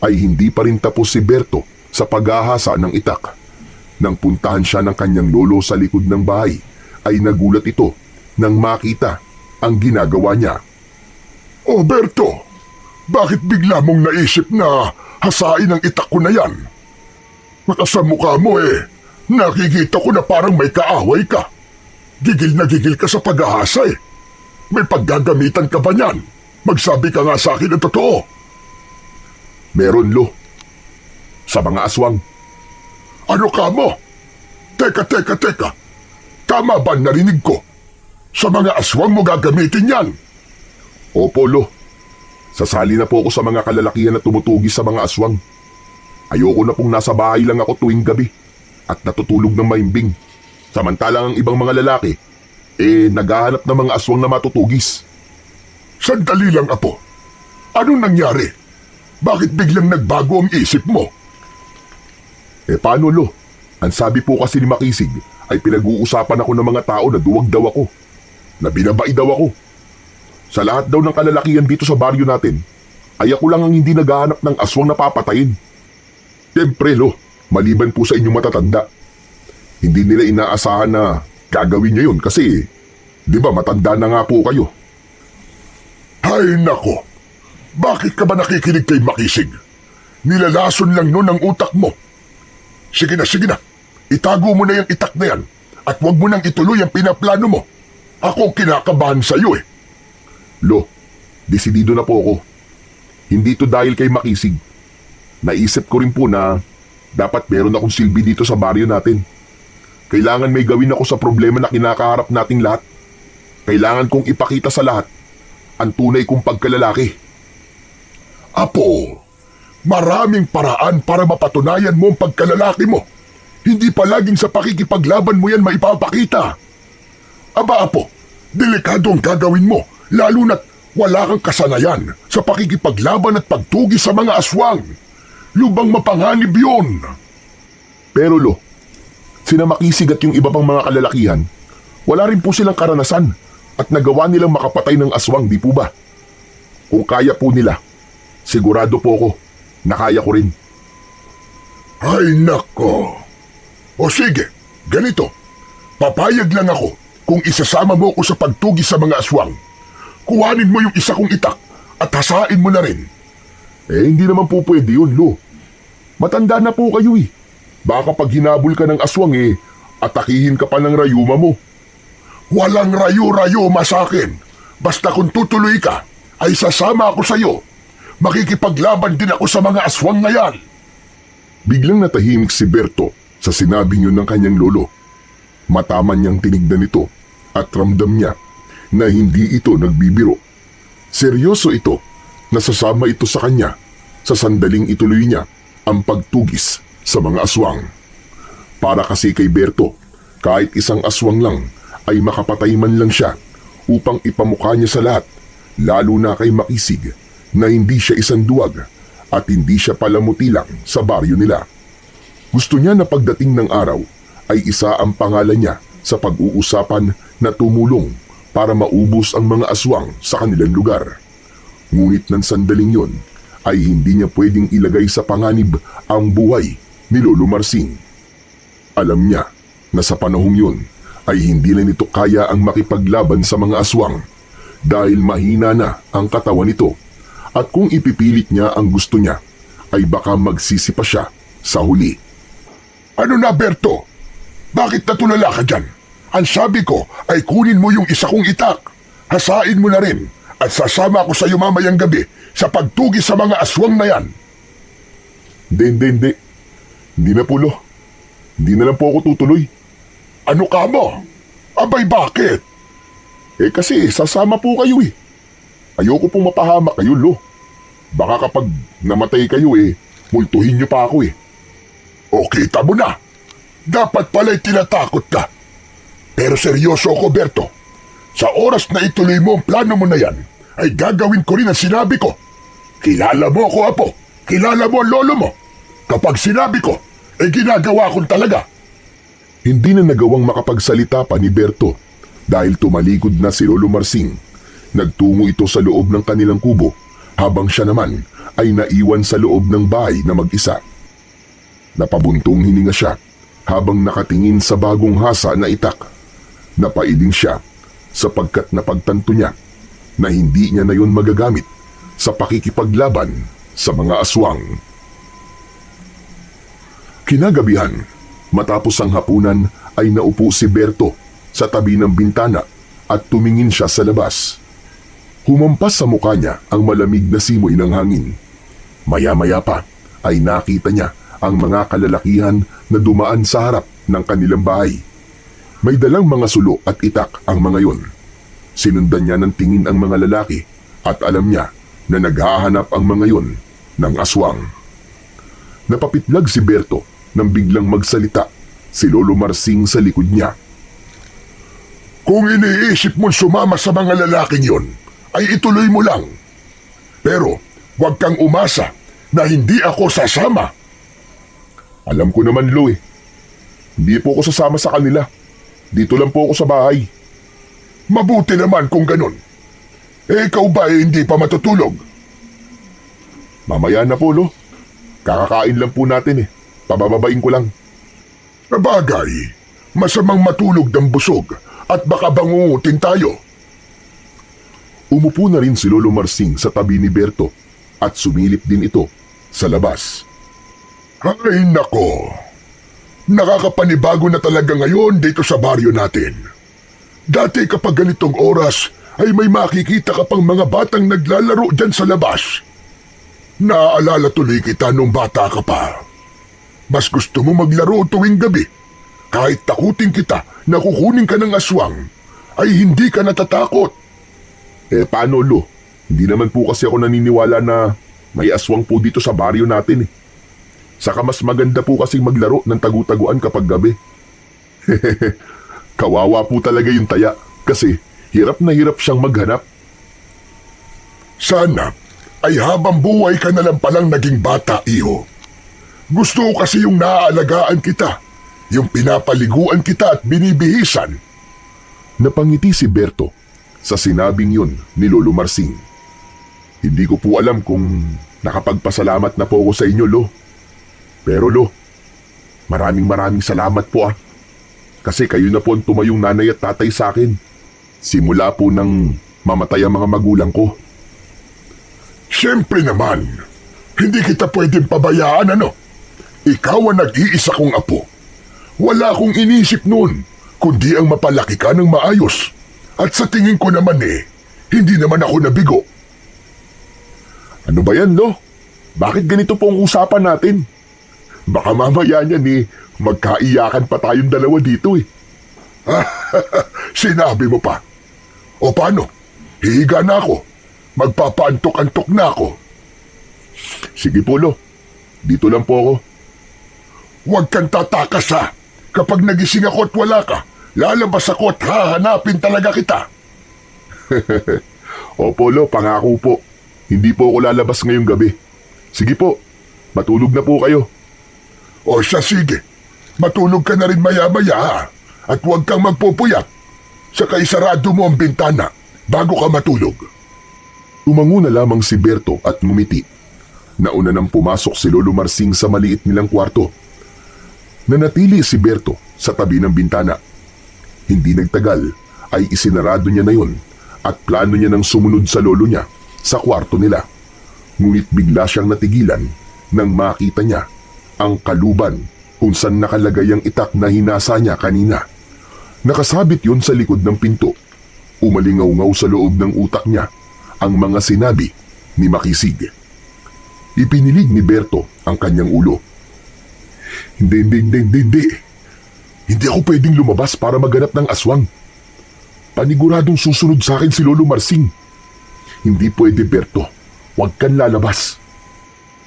ay hindi pa rin tapos si Berto sa paghahasa ng itak. Nang puntahan siya ng kanyang lolo sa likod ng bahay, ay nagulat ito nang makita ang ginagawa niya. Oh Berto, bakit bigla mong naisip na hasain ang itak ko na yan? Sa mukha mo nakikita ko na parang may kaaway ka. Gigil na gigil ka sa paghahasa May paggagamitan ka ba niyan? Magsabi ka nga sa akin ang totoo. Meron, Lo. Sa mga aswang. Ano ka mo? Teka. Tama ba narinig ko? Sa mga aswang mo gagamitin yan? Opo, Lo. Sasali na po ako sa mga kalalakihan na tumutugis sa mga aswang. Ayoko na pong nasa bahay lang ako tuwing gabi at natutulog ng mahimbing. Samantalang ang ibang mga lalaki, naghahanap ng mga aswang na matutugis. Sandali lang, Apo. Anong nangyari? Bakit biglang nagbago ang isip mo? Paano, Lo? Ang sabi po kasi ni Makisig ay pinag-uusapan ako ng mga tao na duwag daw ako, na binabai daw ako. Sa lahat daw ng kalalakihan dito sa baryo natin, ay ako lang ang hindi naghahanap ng aswang na papatayin. Siyempre, Lo, maliban po sa inyong matatanda. Hindi nila inaasahan na gagawin niyo yun kasi, di ba matanda na nga po kayo. Ay nako, Bakit ka ba nakikinig kay Makisig? Nilalason lang nun ang utak mo. Sige na, sige na. Itago mo na yung itak na yan at huwag mo nang ituloy ang pinaplano mo. Ako ang kinakabahan sa iyo eh. Lo, desidido na po ako. Hindi to dahil kay Makisig. Naisip ko rin po na dapat meron akong silbi dito sa baryo natin. Kailangan may gawin ako sa problema na kinakaharap nating lahat. Kailangan kong ipakita sa lahat ang tunay kong pagkalalaki. Apo, maraming paraan para mapatunayan mo ang pagkalalaki mo. Hindi palaging sa pakikipaglaban mo yan maipapakita. Aba apo, delikado ang gagawin mo, lalo na't wala kang kasanayan sa pakikipaglaban at pagtugi sa mga aswang. Lubang mapanganib yun. Pero Lo, sina Makisig at yung iba pang mga kalalakihan, wala rin po silang karanasan at nagawa nilang makapatay ng aswang, di po ba? Kung kaya po nila, sigurado po ako na kaya ko rin. Ay nako. O sige, ganito. Papayag lang ako kung isasama mo ko sa pagtugi sa mga aswang. Kuhanin mo yung isa kong itak at hasain mo na rin. Hindi naman po pwede yun, Lo. Matanda na po kayo eh. Baka pag hinabol ka ng aswang atakihin ka pa ng rayuma mo. Walang rayo-rayuma sa akin. Basta kung tutuloy ka, ay sasama ako sa iyo. Makikipaglaban din ako sa mga aswang na yan. Biglang natahimik si Berto sa sinabi niyo ng kanyang lolo. Mataman niyang tinignan ito at ramdam niya na hindi ito nagbibiro. Seryoso ito na sasama ito sa kanya sa sandaling ituloy niya ang pagtugis sa mga aswang. Para kasi kay Berto, kahit isang aswang lang ay makapatay man lang siya upang ipamukha niya sa lahat, lalo na kay Makisig, na hindi siya isang duwag at hindi siya palamuti lang sa baryo nila. Gusto niya na pagdating ng araw ay isa ang pangalan niya sa pag-uusapan na tumulong para maubos ang mga aswang sa kanilang lugar. Ngunit ng sandaling yon ay hindi niya pwedeng ilagay sa panganib ang buhay ni Lolo Marsing. Alam niya na sa panahong yon ay hindi na nito kaya ang makipaglaban sa mga aswang dahil mahina na ang katawan nito at kung ipipilit niya ang gusto niya ay baka magsisi pa siya sa huli. Ano na, Berto? Bakit natulala ka dyan? Ang sabi ko ay kunin mo yung isa kong itak. Hasain mo na rin at sasama ko sa iyo mamayang gabi sa pagtugi sa mga aswang na yan. Hindi. Hindi na po, Lo. Hindi na lang po ako tutuloy. Ano ka mo? Abay bakit? Kasi sasama po kayo eh. Ayoko pong mapahamak kayo, Lo. Baka kapag namatay kayo multuhin niyo pa ako eh. Okay, tamo na. Dapat pala'y tinatakot ka. Pero seryoso ako, Berto. Sa oras na ituloy mo ang plano mo na yan, ay gagawin ko rin ang sinabi ko. Kilala mo ako, Apo. Kilala mo ang lolo mo. Kapag sinabi ko, ginagawa ko talaga. Hindi na nagawang makapagsalita pa ni Berto dahil tumalikod na si Lolo Marsing. Nagtungo ito sa loob ng kanilang kubo habang siya naman ay naiwan sa loob ng bahay na mag-isa. Napabuntong hininga siya habang nakatingin sa bagong hasa na itak. Napailing siya sapagkat napagtanto niya na hindi niya na yun magagamit sa pakikipaglaban sa mga aswang. Kinagabihan, matapos ang hapunan ay naupo si Berto sa tabi ng bintana at tumingin siya sa labas. Humampas sa mukha niya ang malamig na simoy ng hangin. Maya-maya pa ay nakita niya ang mga kalalakihan na dumaan sa harap ng kanilang bahay. May dalang mga sulo at itak ang mga yon. Sinundan niya ng tingin ang mga lalaki at alam niya na naghahanap ang mga yon ng aswang. Napapitlag si Berto nang biglang magsalita si Lolo Marsing sa likod niya. Kung iniisip mong sumama sa mga lalaking yon, ay ituloy mo lang. Pero huwag kang umasa na hindi ako sasama. Alam ko naman, Lo Hindi po ako sasama sa kanila. Dito lang po ako sa bahay. Mabuti naman kung ganun. Ikaw ba hindi pa matutulog? Mamaya na po, Lo. Kakakain lang po natin Pabababain ko lang. Bagay, masamang matulog ng busog at baka bangungutin tayo. Umupo na rin si Lolo Marsing sa tabi ni Berto at sumilip din ito sa labas. Ay nako, nakakapanibago na talaga ngayon dito sa baryo natin. Dati kapag ganitong oras ay may makikita ka pang mga batang naglalaro dyan sa labas. Naaalala tuloy kita nung bata ka pa. Mas gusto mo maglaro tuwing gabi. Kahit takutin kita na kukunin ka ng aswang, ay hindi ka natatakot. Paano lo? Hindi naman po kasi ako naniniwala na may aswang po dito sa baryo natin eh. Saka mas maganda po kasing maglaro ng tagu-taguan kapag gabi. Kawawa po talaga yung taya kasi hirap na hirap siyang maghanap. Sana ay habang buhay ka na lang palang naging bata, iho. Gusto ko kasi yung naaalagaan kita, yung pinapaliguan kita at binibihisan. Napangiti si Berto sa sinabing yun ni Lolo Marsing. Hindi ko po alam kung nakapagpasalamat na po ako sa inyo, Lo. Pero Lo, maraming salamat po Kasi kayo na po ang tumayong nanay at tatay sa akin. Simula po nang mamatay ang mga magulang ko. Siyempre naman, hindi kita pwedeng pabayaan ano. Ikaw ang nag-iisa kong apo. Wala akong inisip noon, kundi ang mapalaki ka ng maayos. At sa tingin ko naman hindi naman ako nabigo. Ano ba yan, Lo? Bakit ganito po ang usapan natin? Baka mamaya niyan magkaiyakan pa tayong dalawa dito eh. Sinabi mo pa. O paano? Hihiga na ako. Magpapaantok-antok na ako. Sige po, Lo. Dito lang po ako. Huwag kang tatakas Kapag nagising ako at wala ka, lalabas ako at hahanapin talaga kita. Opo, Lo, pangako po. Hindi po ako lalabas ngayong gabi. Sige po, matulog na po kayo. O siya sige, matulog ka na rin maya-maya at huwag kang magpupuyat. Saka isarado mo ang bintana bago ka matulog. Tumango na lamang si Berto at ngumiti. Nauna nang pumasok si Lolo Marsing sa maliit nilang kwarto. Nanatili si Berto sa tabi ng bintana. Hindi nagtagal ay isinarado niya na yon at plano niya nang sumunod sa lolo niya sa kwarto nila. Ngunit bigla siyang natigilan nang makita niya ang kaluban kung saan nakalagay ang itak na hinasa niya kanina. Nakasabit yon sa likod ng pinto. Umalingaw-ngaw sa loob ng utak niya ang mga sinabi ni Makisig. Ipinilig ni Berto ang kanyang ulo. Hindi. Hindi ako pwedeng lumabas para maghanap ng aswang. Paniguradong susunod sa akin si Lolo Marsing. Hindi pwede, Berto. Huwag kang lalabas.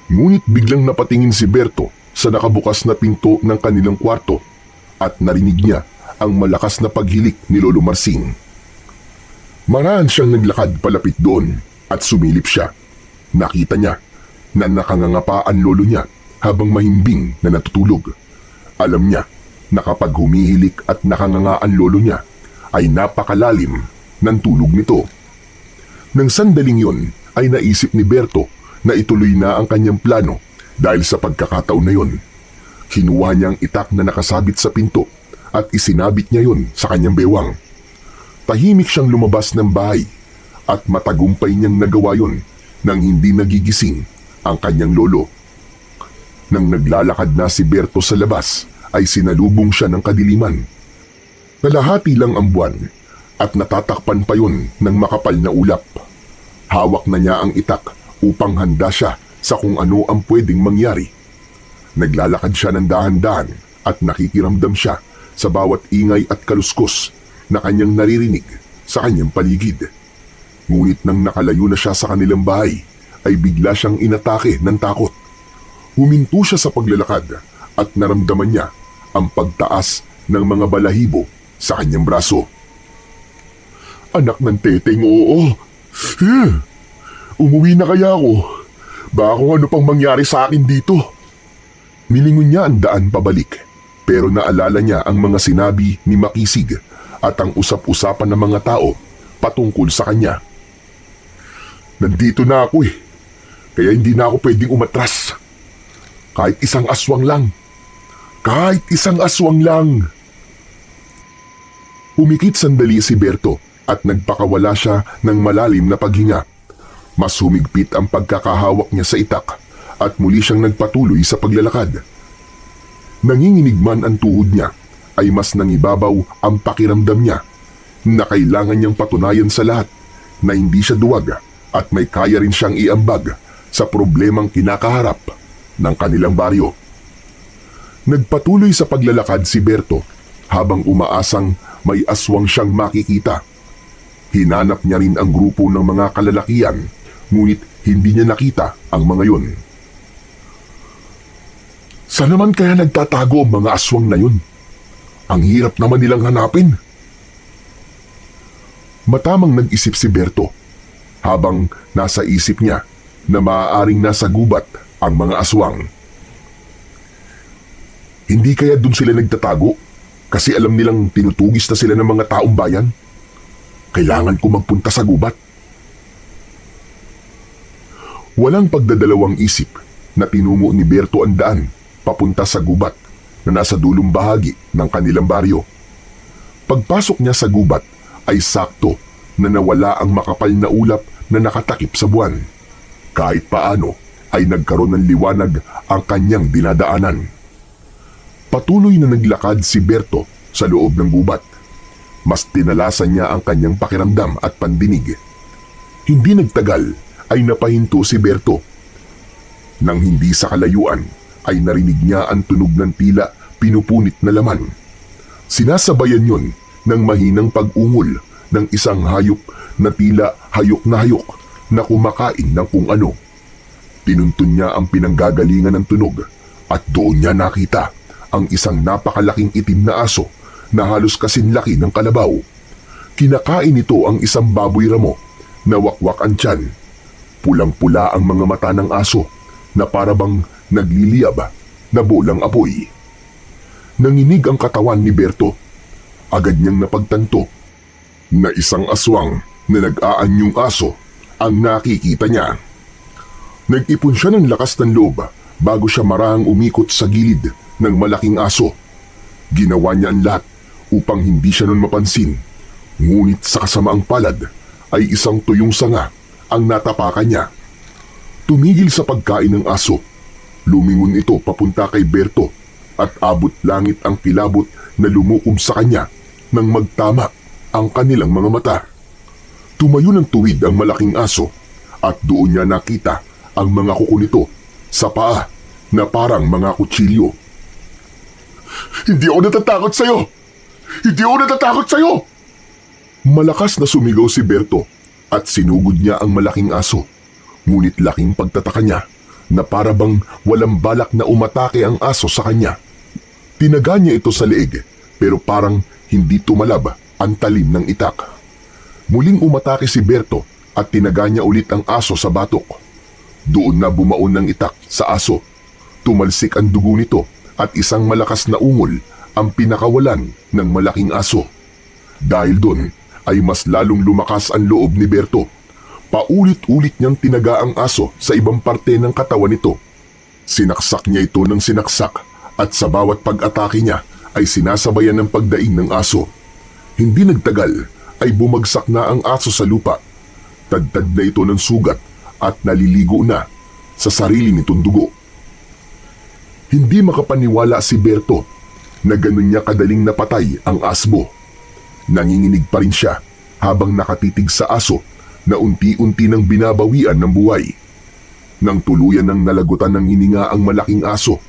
Ngunit biglang napatingin si Berto sa nakabukas na pinto ng kanilang kwarto at narinig niya ang malakas na paghilik ni Lolo Marsing. Maraan siyang naglakad palapit doon at sumilip siya. Nakita niya na nakangangapa ang lolo niya habang mahimbing na natutulog. Alam niya na kapag humihilik at nakanganga ang lolo niya ay napakalalim ng tulog nito. Nang sandaling yon ay naisip ni Berto na ituloy na ang kanyang plano dahil sa pagkakataon na yon. Kinuha niya ang itak na nakasabit sa pinto at isinabit niya yon sa kanyang bewang. Tahimik siyang lumabas ng bahay at matagumpay niyang nagawa yon nang hindi nagigising ang kanyang lolo. Nang naglalakad na si Berto sa labas ay sinalubong siya ng kadiliman. Kalahati lang ang buwan at natatakpan pa yon ng makapal na ulap. Hawak na niya ang itak upang handa siya sa kung ano ang pwedeng mangyari. Naglalakad siya ng dahan-dahan at nakikiramdam siya sa bawat ingay at kaluskos na kanyang naririnig sa kanyang paligid. Ngunit nang nakalayo na siya sa kanilang bahay, ay bigla siyang inatake ng takot. Huminto siya sa paglalakad at naramdaman niya ang pagtaas ng mga balahibo sa kanyang braso. Anak ng teteng, oo. Umuwi na kaya ako? Baka kung ano pang mangyari sa akin dito. Milingon niya ang daan pabalik, pero naalala niya ang mga sinabi ni Makisig at ang usap-usapan ng mga tao patungkol sa kanya. Nandito na ako kaya hindi na ako pwedeng umatras. Kahit isang aswang lang. Kahit isang aswang lang. Humikit sandali si Berto at nagpakawala siya ng malalim na paghinga. Mas humigpit ang pagkakahawak niya sa itak at muli siyang nagpatuloy sa paglalakad. Nanginginig man ang tuhod niya, ay mas nangibabaw ang pakiramdam niya na kailangan niyang patunayan sa lahat na hindi siya duwag at may kaya rin siyang iambag sa problemang kinakaharap ng kanilang baryo. Nagpatuloy sa paglalakad si Berto habang umaasang may aswang siyang makikita. Hinanap niya rin ang grupo ng mga kalalakian, ngunit hindi niya nakita ang mga yun. Saan naman kaya nagtatago ang mga aswang na yun? Ang hirap naman nilang hanapin. Matamang nag-isip si Berto habang nasa isip niya na maaaring nasa gubat ang mga aswang. Hindi kaya dun sila nagtatago kasi alam nilang tinutugis na sila ng mga taong bayan? Kailangan ko magpunta sa gubat. Walang pagdadalawang isip na tinungo ni Berto ang daan papunta sa gubat na nasa dulong bahagi ng kanilang baryo. Pagpasok niya sa gubat ay sakto na nawala ang makapal na ulap na nakatakip sa buwan. Kahit paano ay nagkaroon ng liwanag ang kanyang dinadaanan. Patuloy na naglakad si Berto sa loob ng gubat. Mas tinalasan niya ang kanyang pakiramdam at pandinig. Hindi nagtagal ay napahinto si Berto. Nang hindi sa kalayuan ay narinig niya ang tunog ng tila pinupunit na laman. Sinasabayan yun ng mahinang pag-ungol ng isang hayop na tila hayok na kumakain ng kung ano. Tinuntun niya ang pinanggagalingan ng tunog at doon niya nakita ang isang napakalaking itim na aso na halos kasinlaki ng kalabaw. Kinakain nito ang isang baboy ramo na wakwak ang tiyan. Pulang-pula ang mga mata ng aso na parabang nagliliyab na bolang apoy. Nanginig ang katawan ni Berto. Agad niyang napagtanto na isang aswang na nag-aanyong aso ang nakikita niya. Nag-ipon siya ng lakas ng loob bago siya marahang umikot sa gilid ng malaking aso. Ginawa niya ang lahat upang hindi siya nun mapansin. Ngunit sa kasamaang palad ay isang tuyong sanga ang natapakan niya. Tumigil sa pagkain ng aso. Lumingon ito papunta kay Berto at abot langit ang kilabot na lumukob sa kanya nang magtama ang kanilang mga mata. Tumayo ng tuwid ang malaking aso at doon niya nakita ang mga kuko nito sa paa na parang mga kutsilyo. Hindi ako natatakot sa'yo! Hindi ako natatakot sa'yo! Malakas na sumigaw si Berto at sinugod niya ang malaking aso. Ngunit laking pagtataka niya na parabang walang balak na umatake ang aso sa kanya. Tinaga niya ito sa leeg pero parang hindi tumalab ang talim ng itak. Muling umatake si Berto at tinaga niya ulit ang aso sa batok. Doon na bumaon ng itak sa aso. Tumalsik ang dugo nito at isang malakas na ungol ang pinakawalan ng malaking aso. Dahil doon ay mas lalong lumakas ang loob ni Berto. Paulit-ulit niyang tinaga ang aso sa ibang parte ng katawan nito. Sinaksak niya ito ng sinaksak at sa bawat pag-atake niya ay sinasabayan ng pagdaing ng aso. Hindi nagtagal ay bumagsak na ang aso sa lupa. Tagtad na ito ng sugat at naliligo na sa sarili nitong dugo. Hindi makapaniwala si Berto na ganun niya kadaling napatay ang asbo. Nanginginig pa rin siya habang nakatitig sa aso na unti-unti nang binabawian ng buhay. Nang tuluyan ng nalagutan ng hininga ang malaking aso,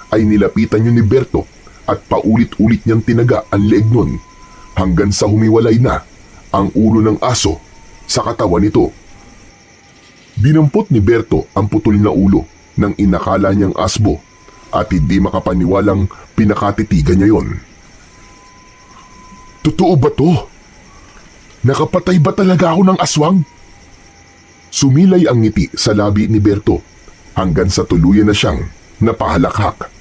ay nilapitan niya ni Berto at paulit-ulit niyang tinaga ang leeg nun hanggang sa humiwalay na ang ulo ng aso sa katawan nito. Dinampot ni Berto ang putol na ulo ng inakala niyang asbo at hindi makapaniwalang pinakatitigan niya yon. Totoo ba to? Nakapatay ba talaga ako ng aswang? Sumilay ang ngiti sa labi ni Berto hanggang sa tuluyan na siyang napahalakhak.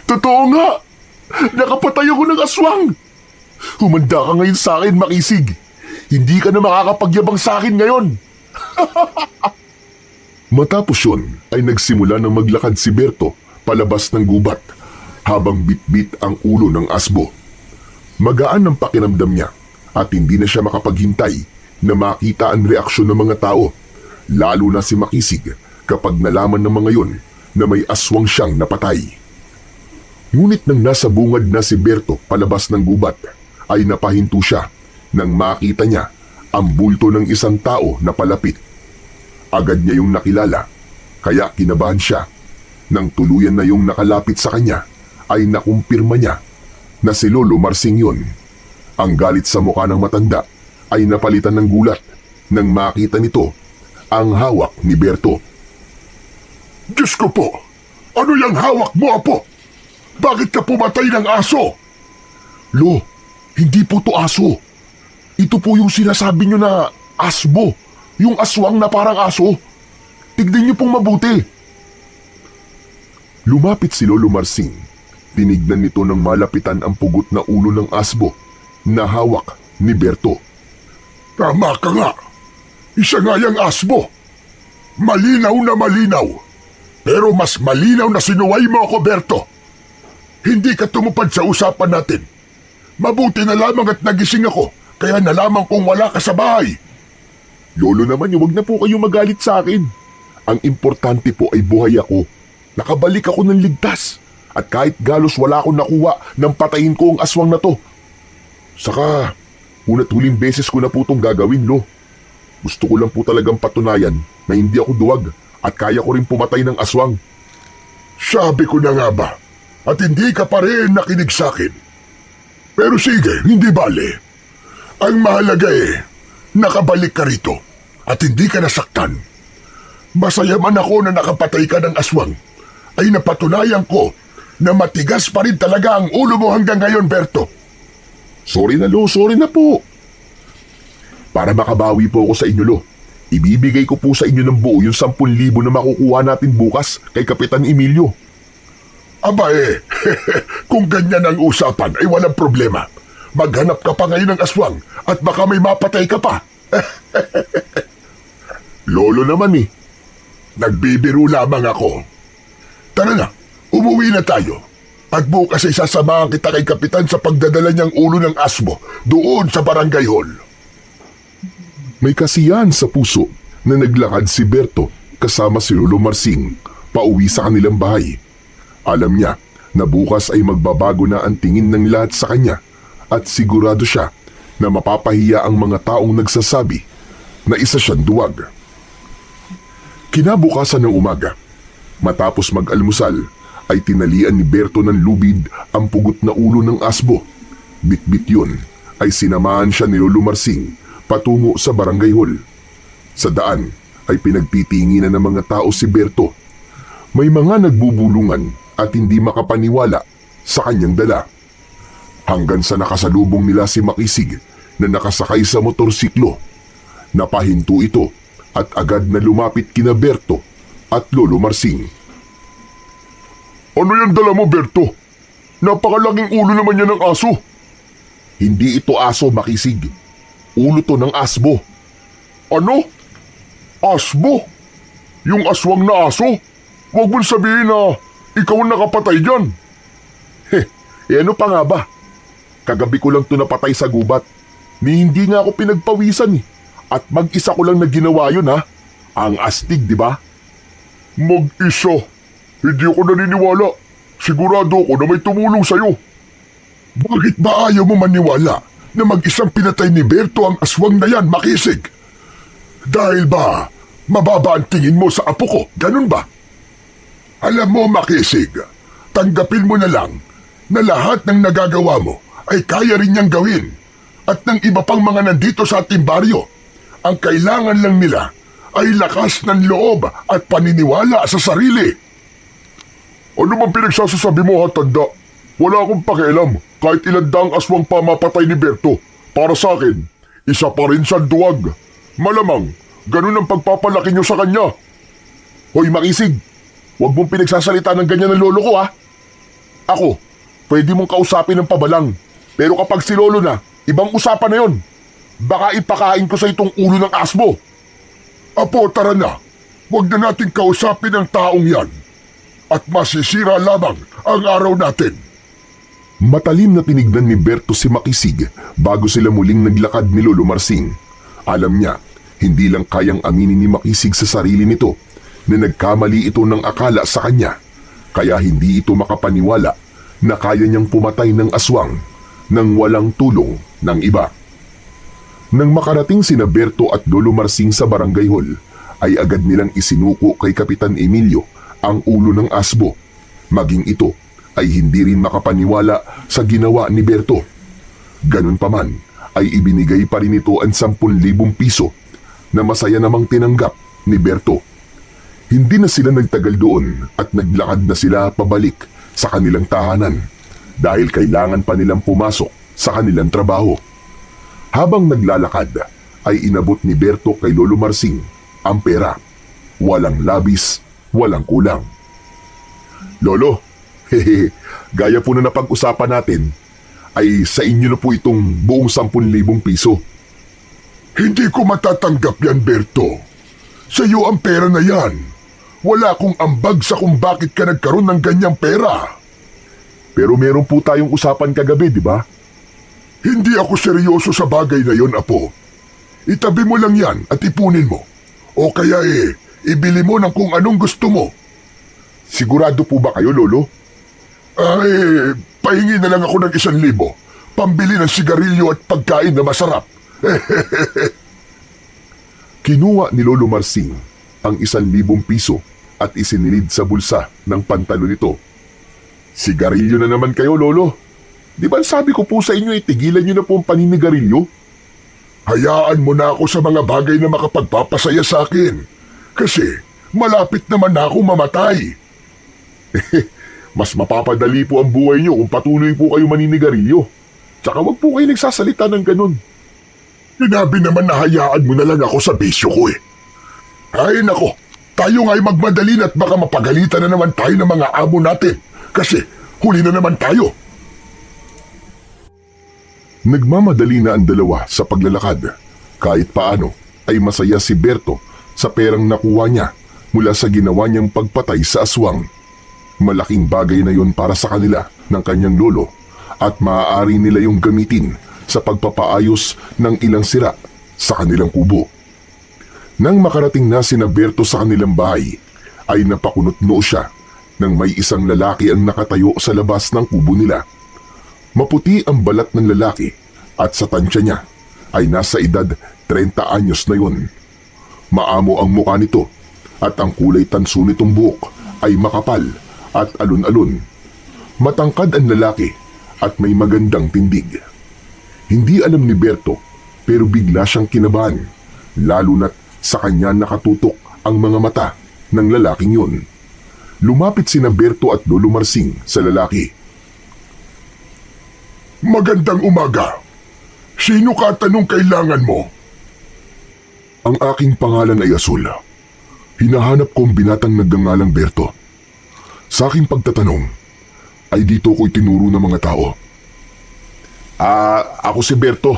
Totoo nga! Nakapatay ako ng aswang! Humanda ka ngayon sa akin, Makisig. Hindi ka na makakapagyabang sa akin ngayon. Matapos yun ay nagsimula ng maglakad si Berto palabas ng gubat habang bitbit ang ulo ng asbo. Magaan ang pakiramdam niya at hindi na siya makapaghintay na makita ang reaksyon ng mga tao, lalo na si Makisig kapag nalaman ng mga yon na may aswang siyang napatay. Ngunit nang nasa bungad na si Berto palabas ng gubat, ay napahinto siya nang makita niya ang bulto ng isang tao na palapit. Agad niya yung nakilala, kaya kinabahan siya. Nang tuluyan na yung nakalapit sa kanya, ay nakumpirma niya na si Lolo Marsing yun. Ang galit sa mukha ng matanda ay napalitan ng gulat nang makita nito ang hawak ni Berto. Diyos ko po! Ano yung hawak mo, Apo? Bakit ka pumatay ng aso? Lo, hindi po to aso. Ito po yung sinasabi nyo na asbo. Yung aswang na parang aso. Tignan nyo pong mabuti. Lumapit si Lolo Marsing. Tinignan nito ng malapitan ang pugot na ulo ng asbo na hawak ni Berto. Tama ka nga. Isa nga yung asbo. Malinaw na malinaw. Pero mas malinaw na sinuway mo ako, Berto. Hindi ka tumupad sa usapan natin. Mabuti na lamang at nagising ako, kaya nalaman kong wala ka sa bahay. Lolo naman, huwag na po kayo magalit sa akin. Ang importante po ay buhay ako. Nakabalik ako ng ligtas. At kahit galos wala akong nakuha nang patayin ko ang aswang na to. Saka, una't huling beses ko na po itong gagawin, Lo. Gusto ko lang po talagang patunayan na hindi ako duwag at kaya ko rin pumatay ng aswang. Sabi ko na nga ba, at hindi ka pa rin nakinig sa akin. Pero sige, hindi bale. Ang mahalaga nakabalik ka rito at hindi ka nasaktan. Masaya man ako na nakapatay ka ng aswang, ay napatunayan ko na matigas pa rin talaga ang ulo mo hanggang ngayon, Berto. Sorry na, Lo. Sorry na po. Para makabawi po ako sa inyo, Lo, ibibigay ko po sa inyo ng buo yung 10,000 na makukuha natin bukas kay Kapitan Emilio. Aba kung ganyan ang usapan ay walang problema. Maghanap ka pa ngayon ng aswang at baka may mapatay ka pa. Lolo naman Nagbibiro lamang ako. Tara na, umuwi na tayo. At bukas ay sasamahan kita kay Kapitan sa pagdadala niyang ulo ng asbo doon sa barangay hall. May kasiyahan sa puso na naglakad si Berto kasama si Lolo Marsing pauwi sa kanilang bahay. Alam niya na bukas ay magbabago na ang tingin ng lahat sa kanya at sigurado siya na mapapahiya ang mga taong nagsasabi na isa siyang duwag. Kinabukasan ng umaga, matapos mag-almusal, ay tinalian ni Berto ng lubid ang pugot na ulo ng asbo. Bitbit yun ay sinamahan siya ni Lolo Marsing patungo sa barangay hall. Sa daan ay pinagtitinginan ng mga tao si Berto. May mga nagbubulungan at hindi makapaniwala sa kanyang dala. Hanggang sa nakasalubong nila si Makisig na nakasakay sa motorsiklo. Napahinto ito at agad na lumapit kina Berto at Lolo Marsing. Ano yan dala mo, Berto? Napakalaking ulo naman yan ng aso. Hindi ito aso, Makisig. Ulo to ng asbo. Ano? Asbo? Yung aswang na aso? Huwag mong sabihin na ikaw ang nakapatay dyan. Ano pa nga ba? Kagabi ko lang to napatay sa gubat. Ni hindi nga ako pinagpawisan At mag-isa ko lang na ginawa yun Ang astig, di ba? Mag-isa? Hindi ako naniniwala. Sigurado ako na may tumulong sa'yo. Bakit ba ayaw mo maniwala na mag-isang pinatay ni Berto ang aswang na yan, Makisig? Dahil ba mababa ang tingin mo sa apo ko, ganun ba? Alam mo, Makisig, tanggapin mo na lang na lahat ng nagagawa mo ay kaya rin niyang gawin. At ng iba pang mga nandito sa ating baryo, ang kailangan lang nila ay lakas ng loob at paniniwala sa sarili. Ano bang pinagsasasabi mo, Tanda? Wala akong pakialam kahit ilan daang aswang pa mapatay ni Berto. Para sa akin, isa pa rin siyang duwag. Malamang, ganun ang pagpapalaki niyo sa kanya. Hoy, Makisig! Huwag mong pinagsasalita ng ganyan ng lolo ko, Ako, pwede mong kausapin ng pabalang. Pero kapag si lolo na, ibang usapan na yon. Baka ipakain ko sa itong ulo ng asbo. Apo, tara na. Huwag na natin kausapin ang taong yan. At masisira lamang ang araw natin. Matalim na tinignan ni Berto si Makisig bago sila muling naglakad ni Lolo Marsing. Alam niya, hindi lang kayang aminin ni Makisig sa sarili nito na nagkamali ito ng akala sa kanya, kaya hindi ito makapaniwala na kaya niyang pumatay ng aswang nang walang tulong ng iba. Nang makarating sina Berto at Lolo Marsing sa barangay hall, ay agad nilang isinuko kay Kapitan Emilio ang ulo ng asbo. Maging ito ay hindi rin makapaniwala sa ginawa ni Berto. Ganun pa man, ay ibinigay pa rin ito ang 10,000 piso na masaya namang tinanggap ni Berto. Hindi na sila nagtagal doon at naglakad na sila pabalik sa kanilang tahanan dahil kailangan pa nilang pumasok sa kanilang trabaho. Habang naglalakad ay inabot ni Berto kay Lolo Marsing ang pera. Walang labis, walang kulang. Lolo, gaya po na napag-usapan natin, ay sa inyo na po itong buong 10,000 piso. Hindi ko matatanggap yan, Berto. Sa iyo ang pera na yan. Wala akong ambag sa kung bakit ka nagkaroon ng ganyang pera. Pero meron po tayong usapan kagabi, di ba? Hindi ako seryoso sa bagay na yon, Apo. Itabi mo lang yan at ipunin mo. O kaya ibili mo ng kung anong gusto mo. Sigurado po ba kayo, Lolo? Pahingi na lang ako ng 1,000. Pambili ng sigarilyo at pagkain na masarap. Kinuha ni Lolo Marsing ang 1,000 piso at isinilid sa bulsa ng pantalon nito. Sigarilyo na naman kayo, Lolo. Di ba sabi ko po sa inyo tigilan nyo na po ang paninigarilyo? Hayaan mo na ako sa mga bagay na makapagpapasaya sa akin. Kasi malapit naman na ako mamatay. Mas mapapadali po ang buhay nyo kung patuloy po kayo maninigarilyo. Tsaka wag po kayo nagsasalita ng ganun. Sinabi naman na hayaan mo na lang ako sa bisyo ko eh. Ay nako, tayo nga'y magmadali at baka mapagalitan na naman tayo ng mga amo natin. Kasi huli na naman tayo. Nagmamadali na ang dalawa sa paglalakad. Kahit paano ay masaya si Berto sa perang nakuha niya mula sa ginawa niyang pagpatay sa aswang. Malaking bagay na yon para sa kanila ng kanyang lolo at maaari nila yung gamitin sa pagpapaayos ng ilang sira sa kanilang kubo. Nang makarating na sina Berto sa kanilang bahay, ay napakunot-noo siya nang may isang lalaki ang nakatayo sa labas ng kubo nila. Maputi ang balat ng lalaki at sa tansya niya ay nasa edad 30 anyos na yun. Maamo ang mukha nito at ang kulay tanso nitong buhok ay makapal at alon-alon. Matangkad ang lalaki at may magandang tindig. Hindi alam ni Berto pero bigla siyang kinabahan, lalo na't sa kanya nakatutok ang mga mata ng lalaking yun. Lumapit sina Berto at Lolo Marsing sa lalaki. Magandang umaga. Sino ka tanong kailangan mo? Ang aking pangalan ay Asul. Hinahanap ko ang binatang nagngangalang Berto. Sa aking pagtatanong, ay dito ko itinuro ng mga tao. Ako si Berto.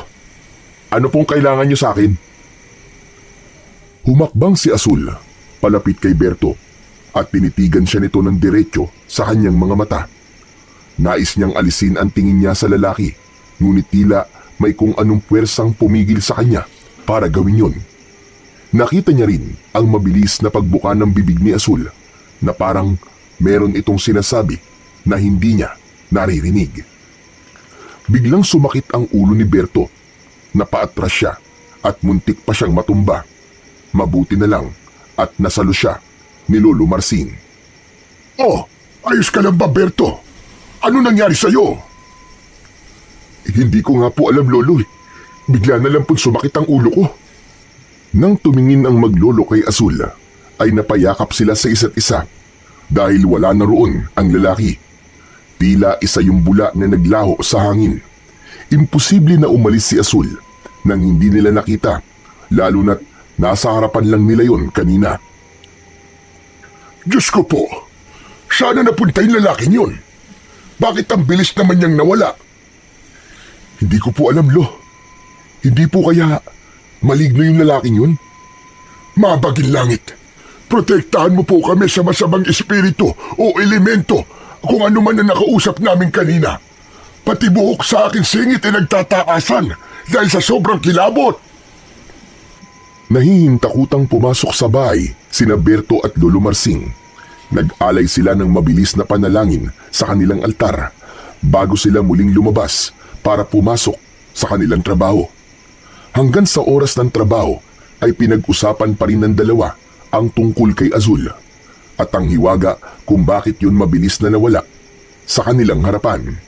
Ano pong kailangan niyo sa akin? Humakbang si Asul, palapit kay Berto, at tinitigan siya nito ng diretso sa kanyang mga mata. Nais niyang alisin ang tingin niya sa lalaki, ngunit tila may kung anong puwersang pumigil sa kanya para gawin yun. Nakita niya rin ang mabilis na pagbuka ng bibig ni Asul na parang meron itong sinasabi na hindi niya naririnig. Biglang sumakit ang ulo ni Berto. Napaatras siya at muntik pa siyang matumba. Mabuti na lang at nasalo siya ni Lolo Marsing. Oh, ayos ka lang ba, Berto? Ano nangyari sa'yo? Hindi ko nga po alam, Lolo. Bigla na lang po sumakit ang ulo ko. Nang tumingin ang maglolo kay Asul, ay napayakap sila sa isa't isa dahil wala na roon ang lalaki. Tila isa yung bula na naglaho sa hangin. Imposible na umalis si Asul nang hindi nila nakita, lalo na't nasa harapan lang nila yon kanina. Diyos ko po, sana napunta yung lalaking yun. Bakit ang bilis naman niyang nawala? Hindi ko po alam, Lo. Hindi po kaya maligno yung lalaking yun? Mabaging langit, protektahan mo po kami sa masamang espiritu o elemento kung ano man na nakausap namin kanina. Pati buhok sa akin singit ay nagtataasan dahil sa sobrang kilabot. Nahihintakutang pumasok sa bahay sina Berto at Lolo Marsing. Nag-alay sila ng mabilis na panalangin sa kanilang altar bago sila muling lumabas para pumasok sa kanilang trabaho. Hanggang sa oras ng trabaho ay pinag-usapan pa rin ng dalawa ang tungkol kay Azul at ang hiwaga kung bakit yun mabilis na nawala sa kanilang harapan.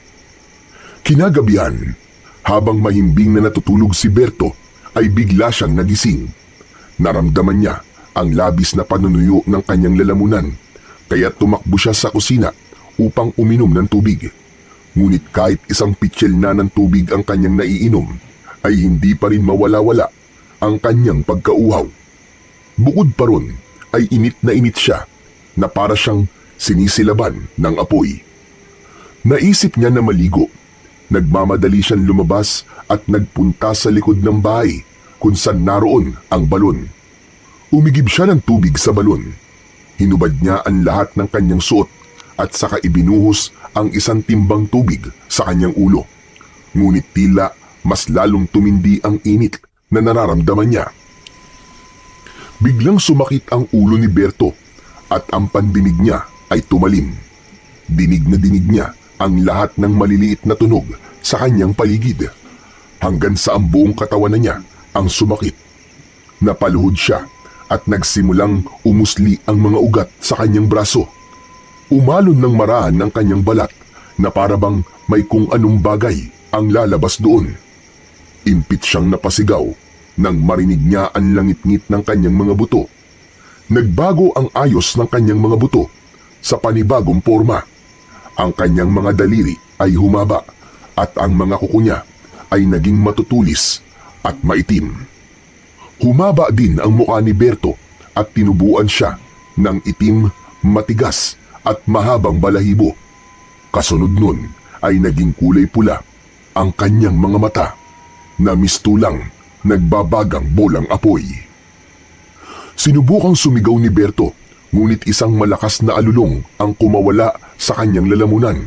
Kinagabihan, habang mahimbing na natutulog si Berto, ay bigla siyang nagising. Naramdaman niya ang labis na panunuyo ng kanyang lalamunan, kaya tumakbo siya sa kusina upang uminom ng tubig. Ngunit kahit isang pitsil na ng tubig ang kanyang naiinom, ay hindi pa rin mawala-wala ang kanyang pagkauhaw. Bukod pa ron, ay init siya na para siyang sinisilaban ng apoy. Naisip niya na maligo. Nagmamadali siyang lumabas at nagpunta sa likod ng bahay kung saan naroon ang balon. Umigib siya ng tubig sa balon. Hinubad niya ang lahat ng kanyang suot at saka ibinuhos ang isang timbang tubig sa kanyang ulo. Ngunit tila mas lalong tumindi ang init na nararamdaman niya. Biglang sumakit ang ulo ni Berto at ang pandinig niya ay tumalim. Dinig na dinig niya ang lahat ng maliliit na tunog sa kanyang paligid hanggang sa ang buong katawan na niya ang sumakit. Napaluhod siya at nagsimulang umusli ang mga ugat sa kanyang braso. Umalon ng maraan ng kanyang balat na parabang may kung anong bagay ang lalabas doon. Impit siyang napasigaw nang marinig niya ang langit-ngit ng kanyang mga buto. Nagbago ang ayos ng kanyang mga buto sa panibagong forma. Ang kanyang mga daliri ay humaba at ang mga kuko niya ay naging matutulis at maitim. Humaba din ang mukha ni Berto at tinubuan siya ng itim, matigas at mahabang balahibo. Kasunod nun ay naging kulay pula ang kanyang mga mata na mistulang nagbabagang bolang apoy. Sinubukang sumigaw ni Berto, ngunit isang malakas na alulong ang kumawala sa kanyang lalamunan.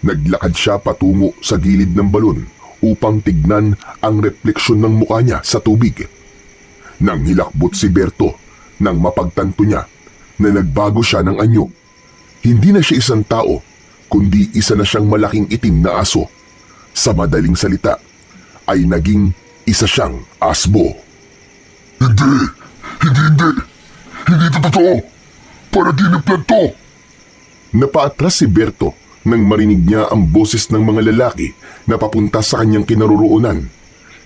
Naglakad siya patungo sa gilid ng balon upang tignan ang refleksyon ng mukha niya sa tubig. Nang hilakbot si Berto, nang mapagtanto niya na nagbago siya ng anyo. Hindi na siya isang tao, kundi isa na siyang malaking itim na aso. Sa madaling salita, ay naging isa siyang asbo. Hindi ito totoo. Panaginip lang to. Napaatras si Berto nang marinig niya ang boses ng mga lalaki na papunta sa kanyang kinaroroonan.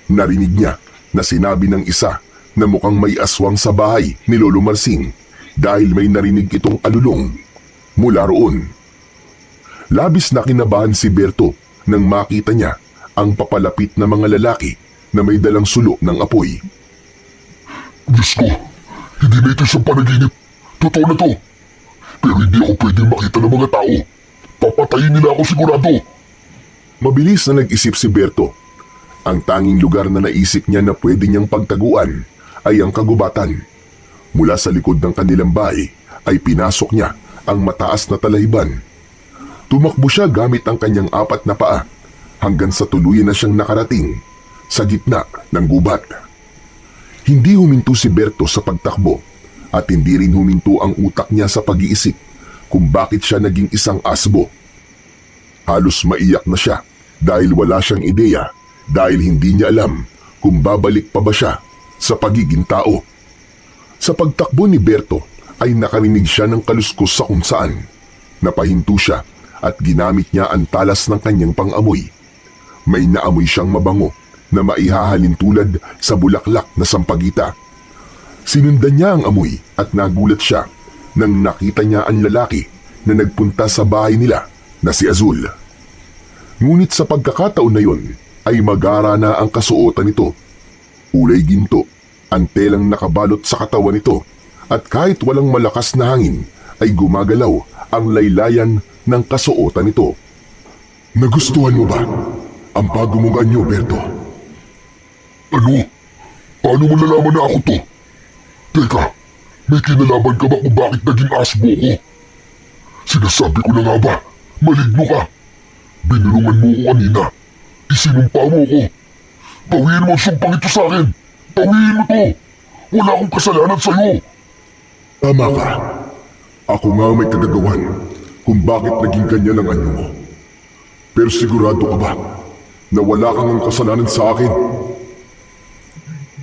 Narinig niya na sinabi ng isa na mukhang may aswang sa bahay ni Lolo Marsing dahil may narinig itong alulong mula roon. Labis na kinabahan si Berto nang makita niya ang papalapit na mga lalaki na may dalang sulo ng apoy. Diyos ko, hindi na ito isang panaginip. Totoo na to. Pero hindi ako pwedeng makita ng mga tao. Papatayin nila ako sigurado. Mabilis na nag-isip si Berto. Ang tanging lugar na naisip niya na pwede niyang pagtaguan ay ang kagubatan. Mula sa likod ng kanilang bahay ay pinasok niya ang mataas na talahiban. Tumakbo siya gamit ang kanyang 4 na paa hanggang sa tuluyan na siyang nakarating sa gitna ng gubat. Hindi huminto si Berto sa pagtakbo at hindi rin huminto ang utak niya sa pag-iisip kung bakit siya naging isang asbo. Halos maiyak na siya dahil wala siyang ideya dahil hindi niya alam kung babalik pa ba siya sa pagiging tao. Sa pagtakbo ni Berto ay nakarinig siya ng kaluskos sa kung saan. Napahinto siya at ginamit niya ang talas ng kanyang pang-amoy. May naamoy siyang mabango na maihahalin tulad sa bulaklak na sampagita. Sinundan niya ang amoy at nagulat siya nang nakita niya ang lalaki na nagpunta sa bahay nila na si Azul. Ngunit sa pagkakataon na yon ay magara na ang kasuotan nito. Kulay ginto, ang telang nakabalot sa katawan nito at kahit walang malakas na hangin ay gumagalaw ang laylayan ng kasuotan nito. Nagustuhan mo ba ang bago mong anyo, Berto? Ano? Paano mo nalaman na ako to? Teka, may kinalaman ka ba kung bakit naging asbo ko? Sinasabi ko na nga ba, maligno ka. Binulungan mo ko kanina. Isinumpa mo ko. Bawiin mo ang sumpang ito sa akin. Bawiin mo to. Wala akong kasalanan sa'yo. Tama ka. Ako nga may kagagawan kung bakit naging ganyan ang anyo mo. Pero sigurado ka ba na wala kang ang kasalanan sa akin?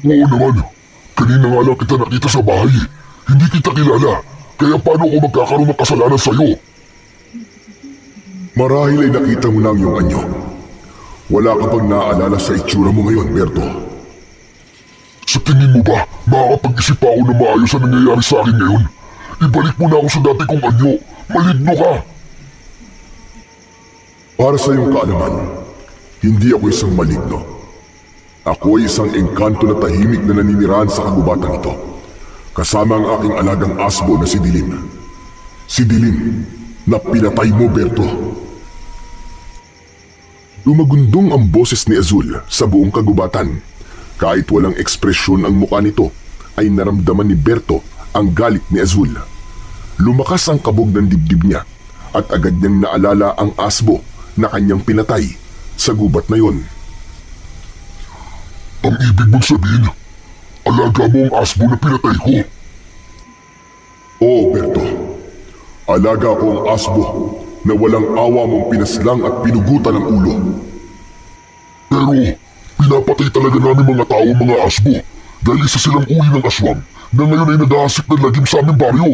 Oo naman. Kanina nga lang kita nakita sa bahay. Hindi kita kilala. Kaya paano ako magkakaroon ng kasalanan sa'yo? Marahil ay nakita mo na ang iyong anyo. Wala ka bang naaalala sa itsura mo ngayon, Berto? Sa tingin mo ba, makakapag-isip pa ako na maayos ang nangyayari sa akin ngayon? Ibalik mo na ako sa dati kong anyo. Maligno ka! Para sa iyong kaalaman, hindi ako isang maligno. Ako ay isang engkanto na tahimik na naninirahan sa kagubatan ito. Kasama ang aking alagang asbo na si Dilim. Si Dilim na pinatay mo, Berto. Lumagundong ang boses ni Azul sa buong kagubatan. Kahit walang ekspresyon ang mukha nito, ay naramdaman ni Berto ang galit ni Azul. Lumakas ang kabog ng dibdib niya at agad niyang naalala ang asbo na kanyang pinatay sa gubat na yon. Ang ibig mong sabihin, alaga mo ang asbo na pinatay ko. Oo, Berto. Alaga ko ang asbo na walang awa mong pinaslang at pinugutan ng ulo. Pero, pinapatay talaga namin mga tao mga asbo dahil isa silang uri ng aswang na ngayon ay nag-aasik ng lagim sa aming baryo.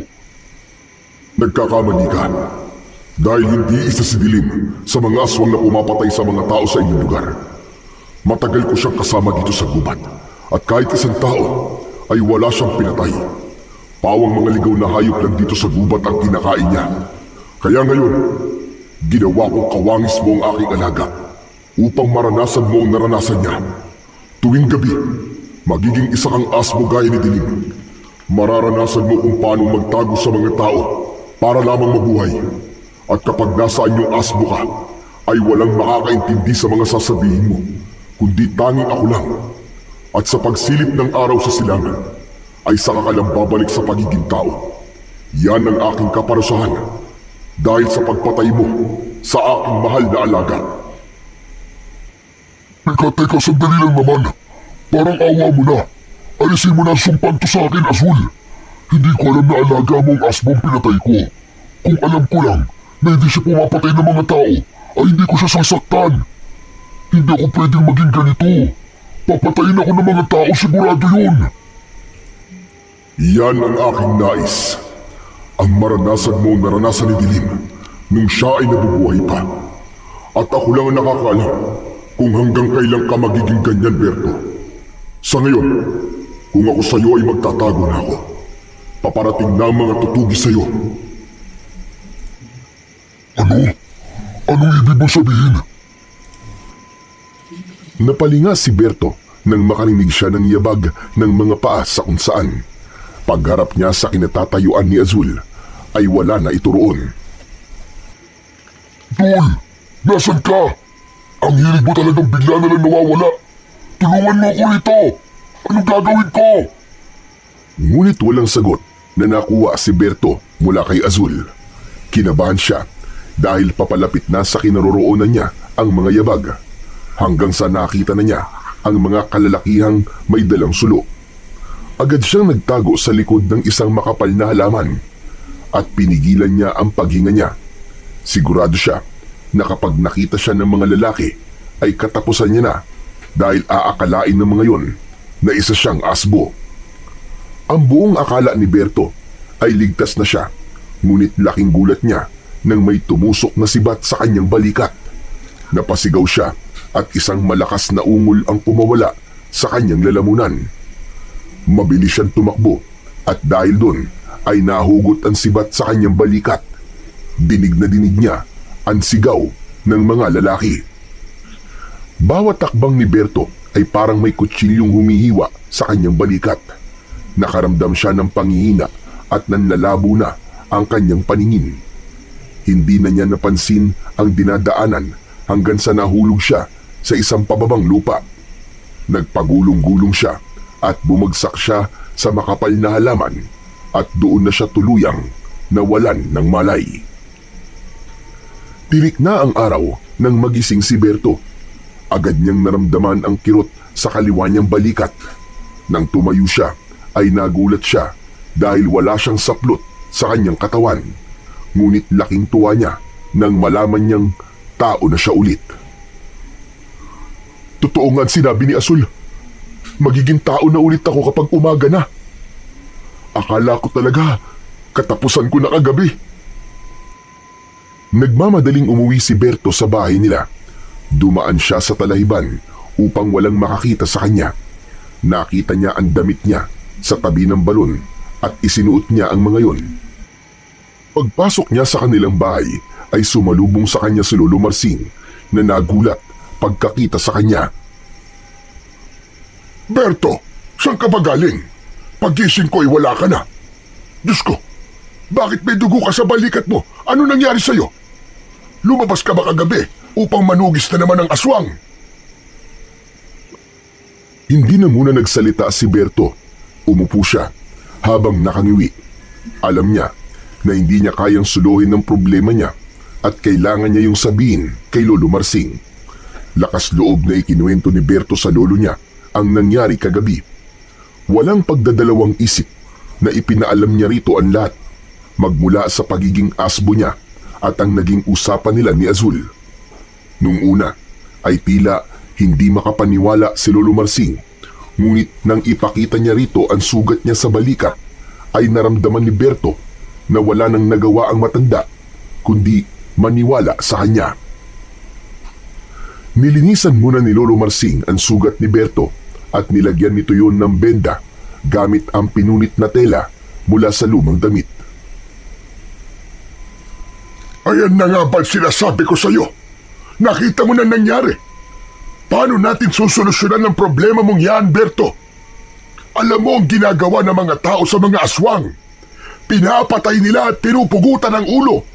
Nagkakamali ka. Dahil hindi isa si Dilim sa mga aswang na pumapatay sa mga tao sa inyong lugar. Matagal ko siyang kasama dito sa gubat at kahit isang tao ay wala siyang pinatay. Pawang mga ligaw na hayop lang dito sa gubat ang kinakain niya. Kaya ngayon, ginawa kong kawangis mo ang aking alaga upang maranasan mo ang naranasan niya. Tuwing gabi, magiging isa kang asbo gaya ni Dilim. Mararanasan mo kung paano magtago sa mga tao para lamang mabuhay. At kapag nasa inyong asbo ka, ay walang makakaintindi sa mga sasabihin mo, kundi tanging ako lang. At sa pagsilip ng araw sa silangan, ay saka ka lang babalik sa pagiging tao. Yan ang aking kaparusahan dahil sa pagpatay mo sa aking mahal na alaga. Teka, sandali lang naman. Parang awa mo na. Alisin mo na ang sumpang to sa akin, Azul. Hindi ko alam na alaga mo ang asbong pinatay ko. Kung alam ko lang na hindi siya pumapatay ng mga tao, ay hindi ko siya sasaktan. Hindi ako pwedeng maging ganito. Papatayin ako ng mga tao, sigurado yun. Yan ang aking nais. Ang maranasan mo naranasan ni Dilim nung siya ay nabubuhay pa. At ako lang ang nakakaalam kung hanggang kailan ka magiging ganyan, Berto. Sa ngayon, kung ako sa'yo ay magtatago na ako, paparating na ang mga tutugi sa'yo. Ano? Anong ibig mo sabihin? Napalinga si Berto nang makarinig siya ng yabag ng mga paa sa kung saan. Pagharap niya sa kinatatayuan ni Azul, ay wala na ituroon. Dol! Nasaan ka? Ang hilig mo talagang bigla na lang nawawala. Tulungan mo ako rito! Anong gagawin ko? Ngunit walang sagot na nakuha si Berto mula kay Azul. Kinabahan siya dahil papalapit na sa kinaroroonan niya ang mga yabag, hanggang sa nakita na niya ang mga kalalakihang may dalang sulo. Agad siyang nagtago sa likod ng isang makapal na halaman at pinigilan niya ang paghinga niya. Sigurado siya na kapag nakita siya ng mga lalaki ay katapusan niya na dahil aakalain ng mga yon na isa siyang asbo. Ang buong akala ni Berto ay ligtas na siya, ngunit laking gulat niya nang may tumusok na sibat sa kanyang balikat. Napasigaw siya at isang malakas na ungol ang pumawala sa kanyang lalamunan. Mabilis siyang tumakbo at dahil doon ay nahugot ang sibat sa kanyang balikat. Dinig na dinig niya ang sigaw ng mga lalaki. Bawat takbang ni Berto ay parang may kutsilyong humihiwa sa kanyang balikat. Nakaramdam siya ng panghihina at nanlalabo na ang kanyang paningin. Hindi na niya napansin ang dinadaanan hanggang sa nahulog siya sa isang pababang lupa. Nagpagulong-gulong siya at bumagsak siya sa makapal na halaman at doon na siya tuluyang nawalan ng malay. Tirik na ang araw nang magising si Berto. Agad niyang naramdaman ang kirot sa kaliwa niyang balikat. Nang tumayo siya ay nagulat siya dahil wala siyang saplot sa kanyang katawan. Ngunit laking tuwa niya nang malaman niyang tao na siya ulit. Totoo nga ang sinabi ni Azul. Magiging tao na ulit ako kapag umaga na. Akala ko talaga katapusan ko na kagabi. Nagmamadaling umuwi si Berto sa bahay nila. Dumaan siya sa talahiban upang walang makakita sa kanya. Nakita niya ang damit niya sa tabi ng balon at isinuot niya ang mga yon. Pagpasok niya sa kanilang bahay ay sumalubong sa kanya si Lolo Marsing na nagulat pagkakita sa kanya. Berto, saan ka ba galing? Pagising ko ay wala ka na. Diyos ko, bakit may dugo ka sa balikat mo? Ano nangyari sa'yo? Lumabas ka ba kagabi upang manugis na naman ang aswang? Hindi na muna nagsalita si Berto. Umupo siya habang nakangiwi. Alam niya na hindi niya kayang suluhin ng problema niya at kailangan niya yung sabihin kay Lolo Marsing. Lakas loob na ikinuwento ni Berto sa lolo niya ang nangyari kagabi. Walang pagdadalawang isip na ipinaalam niya rito ang lahat, magmula sa pagiging asbo niya at ang naging usapan nila ni Azul. Nung una ay tila hindi makapaniwala si Lolo Marsing, ngunit nang ipakita niya rito ang sugat niya sa balikat, ay naramdaman ni Berto na wala nang nagawa ang matanda kundi maniwala sa kanya. Nilinisan muna ni Lolo Marsing ang sugat ni Berto at nilagyan nito yon ng benda gamit ang pinunit na tela mula sa lumang damit. Ayan na nga ba sinasabi ko sa'yo? Nakita mo na nangyari. Paano natin susolusyonan ang problema mong yan, Berto? Alam mo ang ginagawa ng mga tao sa mga aswang. Pinapatay nila at pinupugutan ang ulo.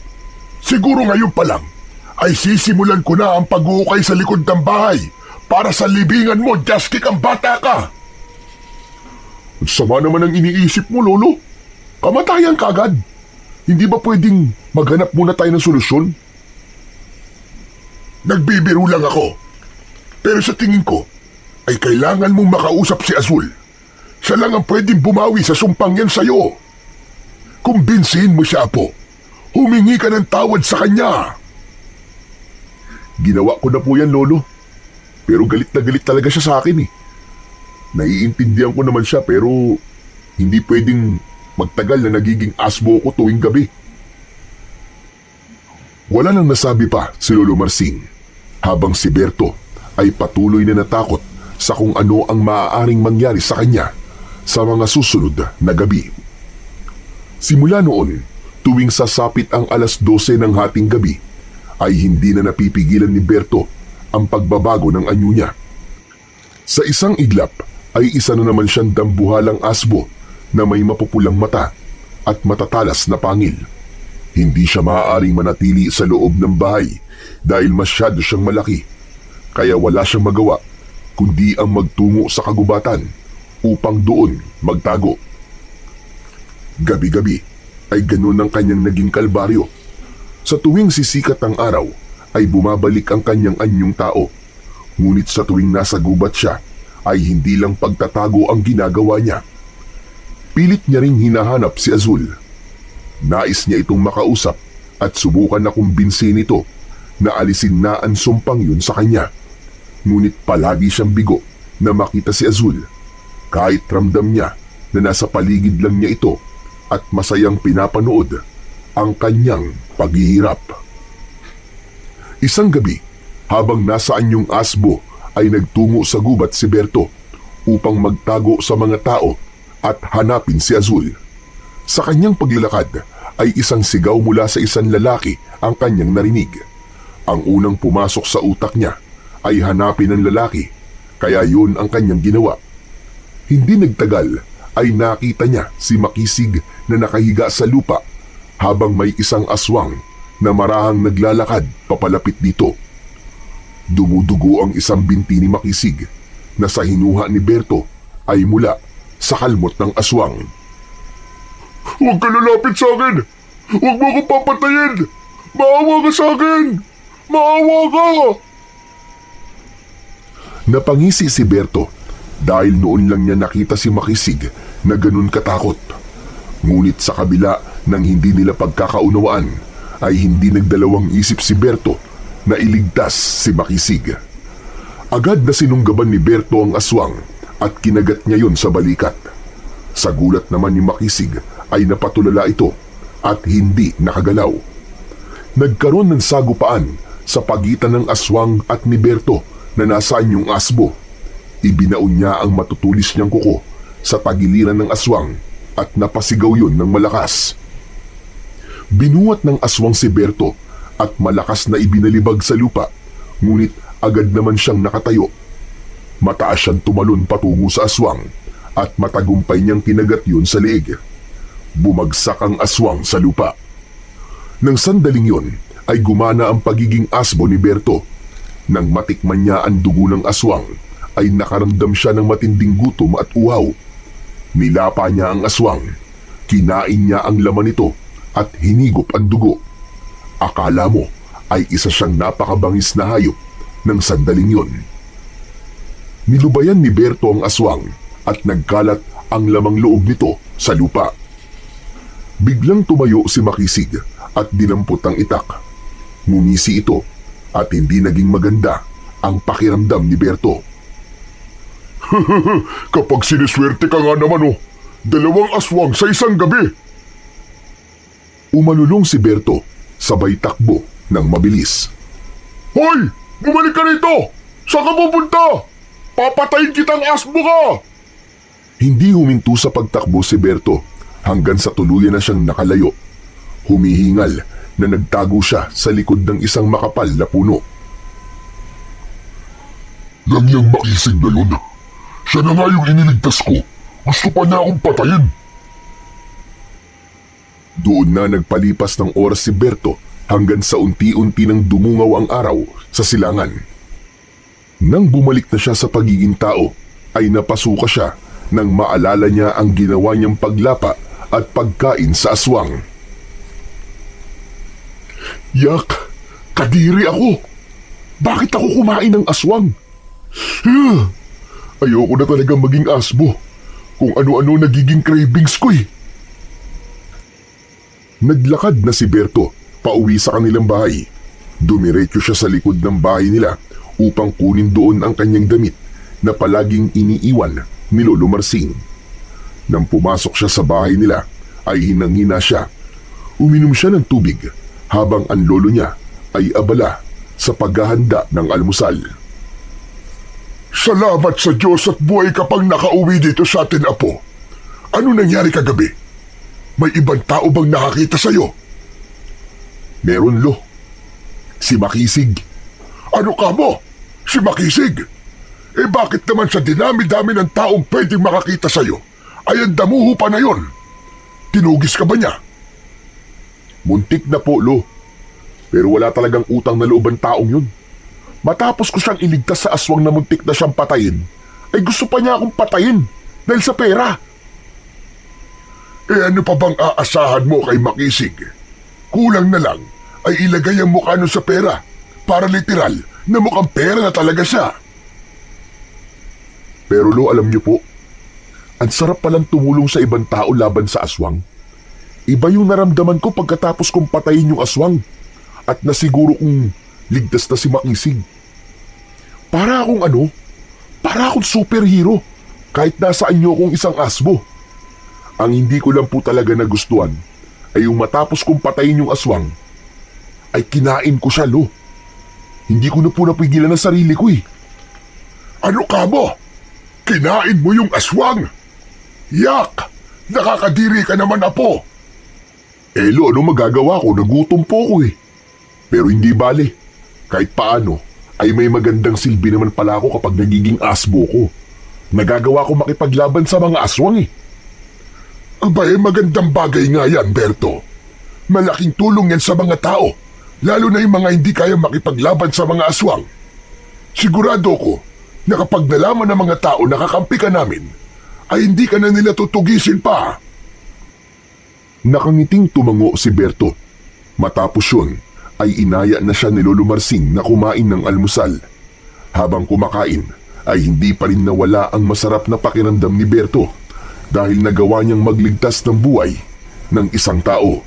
Siguro ngayon pa lang ay sisimulan ko na ang pag-uukay sa likod ng bahay para sa libingan mo, Jastik, ang bata ka. Ang sama naman ang iniisip mo, Lolo. Kamatayan kagad. Hindi ba pwedeng maghanap muna tayo ng solusyon? Nagbibiro lang ako. Pero sa tingin ko ay kailangan mong makausap si Azul. Siya lang ang pwedeng bumawi sa sumpang yan sa'yo. Kumbinsihin mo siya, Apo. Humingi ka ng tawad sa kanya. Ginawa ko na po yan, Lolo. Pero galit na galit talaga siya sa akin eh. Naiintindihan ko naman siya pero hindi pwedeng magtagal na nagiging asbo ko tuwing gabi. Wala nang nasabi pa si Lolo Marsing habang si Berto ay patuloy na natakot sa kung ano ang maaaring mangyari sa kanya sa mga susunod na gabi. Simula noon, tuwing sasapit ang 12:00 ng hating gabi, ay hindi na napipigilan ni Berto ang pagbabago ng anyo niya. Sa isang iglap ay isa na naman siyang dambuhalang asbo na may mapupulang mata at matatalas na pangil. Hindi siya maaaring manatili sa loob ng bahay dahil masyado siyang malaki, kaya wala siyang magawa kundi ang magtungo sa kagubatan upang doon magtago. Gabi-gabi ay ganun ang kanyang naging kalbaryo. Sa tuwing sisikat ang araw ay bumabalik ang kanyang anyong tao, ngunit sa tuwing nasa gubat siya ay hindi lang pagtatago ang ginagawa niya. Pilit niya ring hinahanap si Azul. Nais niya itong makausap at subukan na kumbinsin ito na alisin na ang sumpang yun sa kanya. Ngunit palagi siyang bigo na makita si Azul, kahit ramdam niya na nasa paligid lang niya ito at masayang pinapanood ang kanyang paghihirap. Isang gabi, habang nasa anyong asbo ay nagtungo sa gubat si Berto upang magtago sa mga tao at hanapin si Azul. Sa kanyang paglalakad ay isang sigaw mula sa isang lalaki ang kanyang narinig. Ang unang pumasok sa utak niya ay hanapin ang lalaki, kaya yun ang kanyang ginawa. Hindi nagtagal ay nakita niya si Makisig na nakahiga sa lupa habang may isang aswang na marahang naglalakad papalapit dito. Dumudugo ang isang binti ni Makisig na sa hinuha ni Berto ay mula sa kalmot ng aswang. Huwag ka lalapit sa akin! Huwag mo akong papatayin! Maawa ka sa akin! Maawa ka! Napangisi si Berto dahil noon lang niya nakita si Makisig na ganun katakot. Ngunit sa kabila ng hindi nila pagkakaunawaan ay hindi nagdalawang isip si Berto na iligtas si Makisig. Agad na sinunggaban ni Berto ang aswang at kinagat niya yon sa balikat. Sa gulat naman ni Makisig ay napatulala ito at hindi nakagalaw. Nagkaroon ng sagupaan sa pagitan ng aswang at ni Berto na nasaan yung asbo. Ibinaon niya ang matutulis niyang kuko sa tagiliran ng aswang at napasigaw yun ng malakas. Binuhat ng aswang si Berto at malakas na ibinalibag sa lupa, ngunit agad naman siyang nakatayo. Mataas siyang tumalon patungo sa aswang at matagumpay niyang kinagat yun sa leeg. Bumagsak ang aswang sa lupa. Nang sandaling yon ay gumana ang pagiging asbo ni Berto. Nang matikman niya ang dugo ng aswang, ay nakaramdam siya ng matinding gutom at uhaw. Nilapa niya ang aswang, kinain niya ang laman nito at hinigop ang dugo. Akala mo ay isa siyang napakabangis na hayop ng sandaling yon. Nilubayan ni Berto ang aswang at nagkalat ang lamang loob nito sa lupa. Biglang tumayo si Makisig at dinampot ang itak. Ngumisi ito at hindi naging maganda ang pakiramdam ni Berto. Kapag siniswerte ka nga naman 2 aswang sa isang gabi. Umalulong si Berto, sabay takbo ng mabilis. Hoy! Bumalik ka rito! Saan ka pupunta? Papatayin kitang asbo ka! Hindi huminto sa pagtakbo si Berto hanggang sa tuluyan na siyang nakalayo. Humihingal na nagtago siya sa likod ng isang makapal na puno. Lang yung Makisig na yun. Siya na nga yung iniligtas ko. Gusto pa niya akong patayin. Doon na nagpalipas ng oras si Berto hanggang sa unti-unti nang dumungaw ang araw sa silangan. Nang bumalik na siya sa pagiging tao, ay napasuka siya nang maalala niya ang ginawa niyang paglapa at pagkain sa aswang. Yak! Kadiri ako! Bakit ako kumain ng aswang? Ayoko na talagang maging asbo. Kung ano-ano nagiging cravings ko eh. Naglakad na si Berto pauwi sa kanilang bahay. Dumiretso siya sa likod ng bahay nila upang kunin doon ang kanyang damit na palaging iniiwan ni Lolo Marsing. Nang pumasok siya sa bahay nila ay hinang-hina siya. Uminom siya ng tubig habang ang lolo niya ay abala sa paghahanda ng almusal. Salamat sa Diyos at buhay ka pang nakauwi dito sa atin, Apo. Ano nangyari kagabi? May ibang tao bang nakakita sa'yo? Meron, Lo. Si Makisig. Ano ka mo? Si Makisig? Eh bakit naman sa dinami-dami ng taong pwedeng makakita sa'yo ay ang damuho pa na yon? Tinugis ka ba niya? Muntik na po, Lo. Pero wala talagang utang na loob ang taong yun. Matapos ko siyang iligtas sa aswang na muntik na siyang patayin, ay gusto pa niya akong patayin dahil sa pera. Eh ano pa bang aasahan mo kay Makisig? Kulang na lang ay ilagay ang mukha nun sa pera para literal na mukhang pera na talaga siya. Pero Lo, alam niyo po, ang sarap palang tumulong sa ibang tao laban sa aswang. Iba yung naramdaman ko pagkatapos kong patayin yung aswang at nasiguro kong ligtas na si Makisig. Para akong superhero kahit nasaan niyo akong isang asbo. Ang hindi ko lang po talaga nagustuhan ay yung matapos kong patayin yung aswang ay kinain ko siya, Lo. Hindi ko na po napigilan ang sarili ko eh. Ano ka mo? Kinain mo yung aswang? Yak! Nakakadiri ka naman, Apo. Lo, ano magagawa ko? Nagutom po ko eh. Pero hindi bale. Kahit paano, ay may magandang silbi naman pala ako kapag nagiging asbo ko. Nagagawa ko makipaglaban sa mga aswang eh. Abay, magandang bagay nga yan, Berto. Malaking tulong yan sa mga tao, lalo na yung mga hindi kaya makipaglaban sa mga aswang. Sigurado ko na kapag nalaman ng mga tao na kakampi ka namin, ay hindi ka na nila tutugisin pa. Nakangiting tumango si Berto. Matapos yun, ay inaya na siya ni Lolo Marsing na kumain ng almusal. Habang kumakain, ay hindi pa rin nawala ang masarap na pakiramdam ni Berto. dahil nagawa niyang magligtas ng buhay ng isang tao.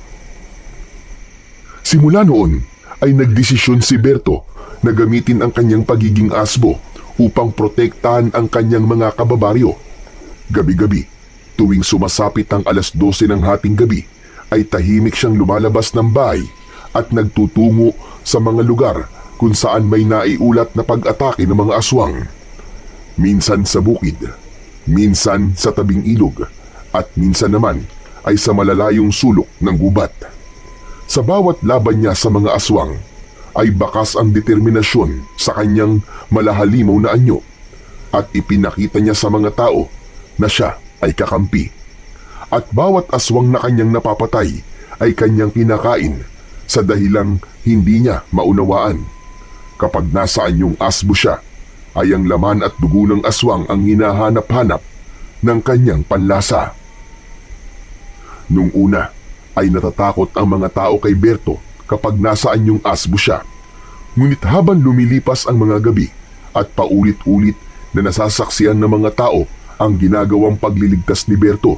Simula noon ay nagdesisyon si Berto na gamitin ang kanyang pagiging asbo upang protektahan ang kanyang mga kababaryo. Gabi-gabi, tuwing sumasapit ang 12:00 ng hating gabi, ay tahimik siyang lumalabas ng bahay at nagtutungo sa mga lugar kung saan may naiulat na pag-atake ng mga aswang. Minsan sa bukid, minsan sa tabing ilog, at minsan naman ay sa malalayong sulok ng gubat. Sa bawat laban niya sa mga aswang, ay bakas ang determinasyon sa kanyang malahalimaw na anyo at ipinakita niya sa mga tao na siya ay kakampi. At bawat aswang na kanyang napapatay ay kanyang kinakain sa dahilang hindi niya maunawaan. Kapag nasa anyong asbo siya, ay ang laman at dugo ng aswang ang hinahanap-hanap ng kanyang panlasa. Nung una ay natatakot ang mga tao kay Berto kapag nasa anyong asbo siya. Ngunit habang lumilipas ang mga gabi at paulit-ulit na nasasaksihan ng mga tao ang ginagawang pagliligtas ni Berto,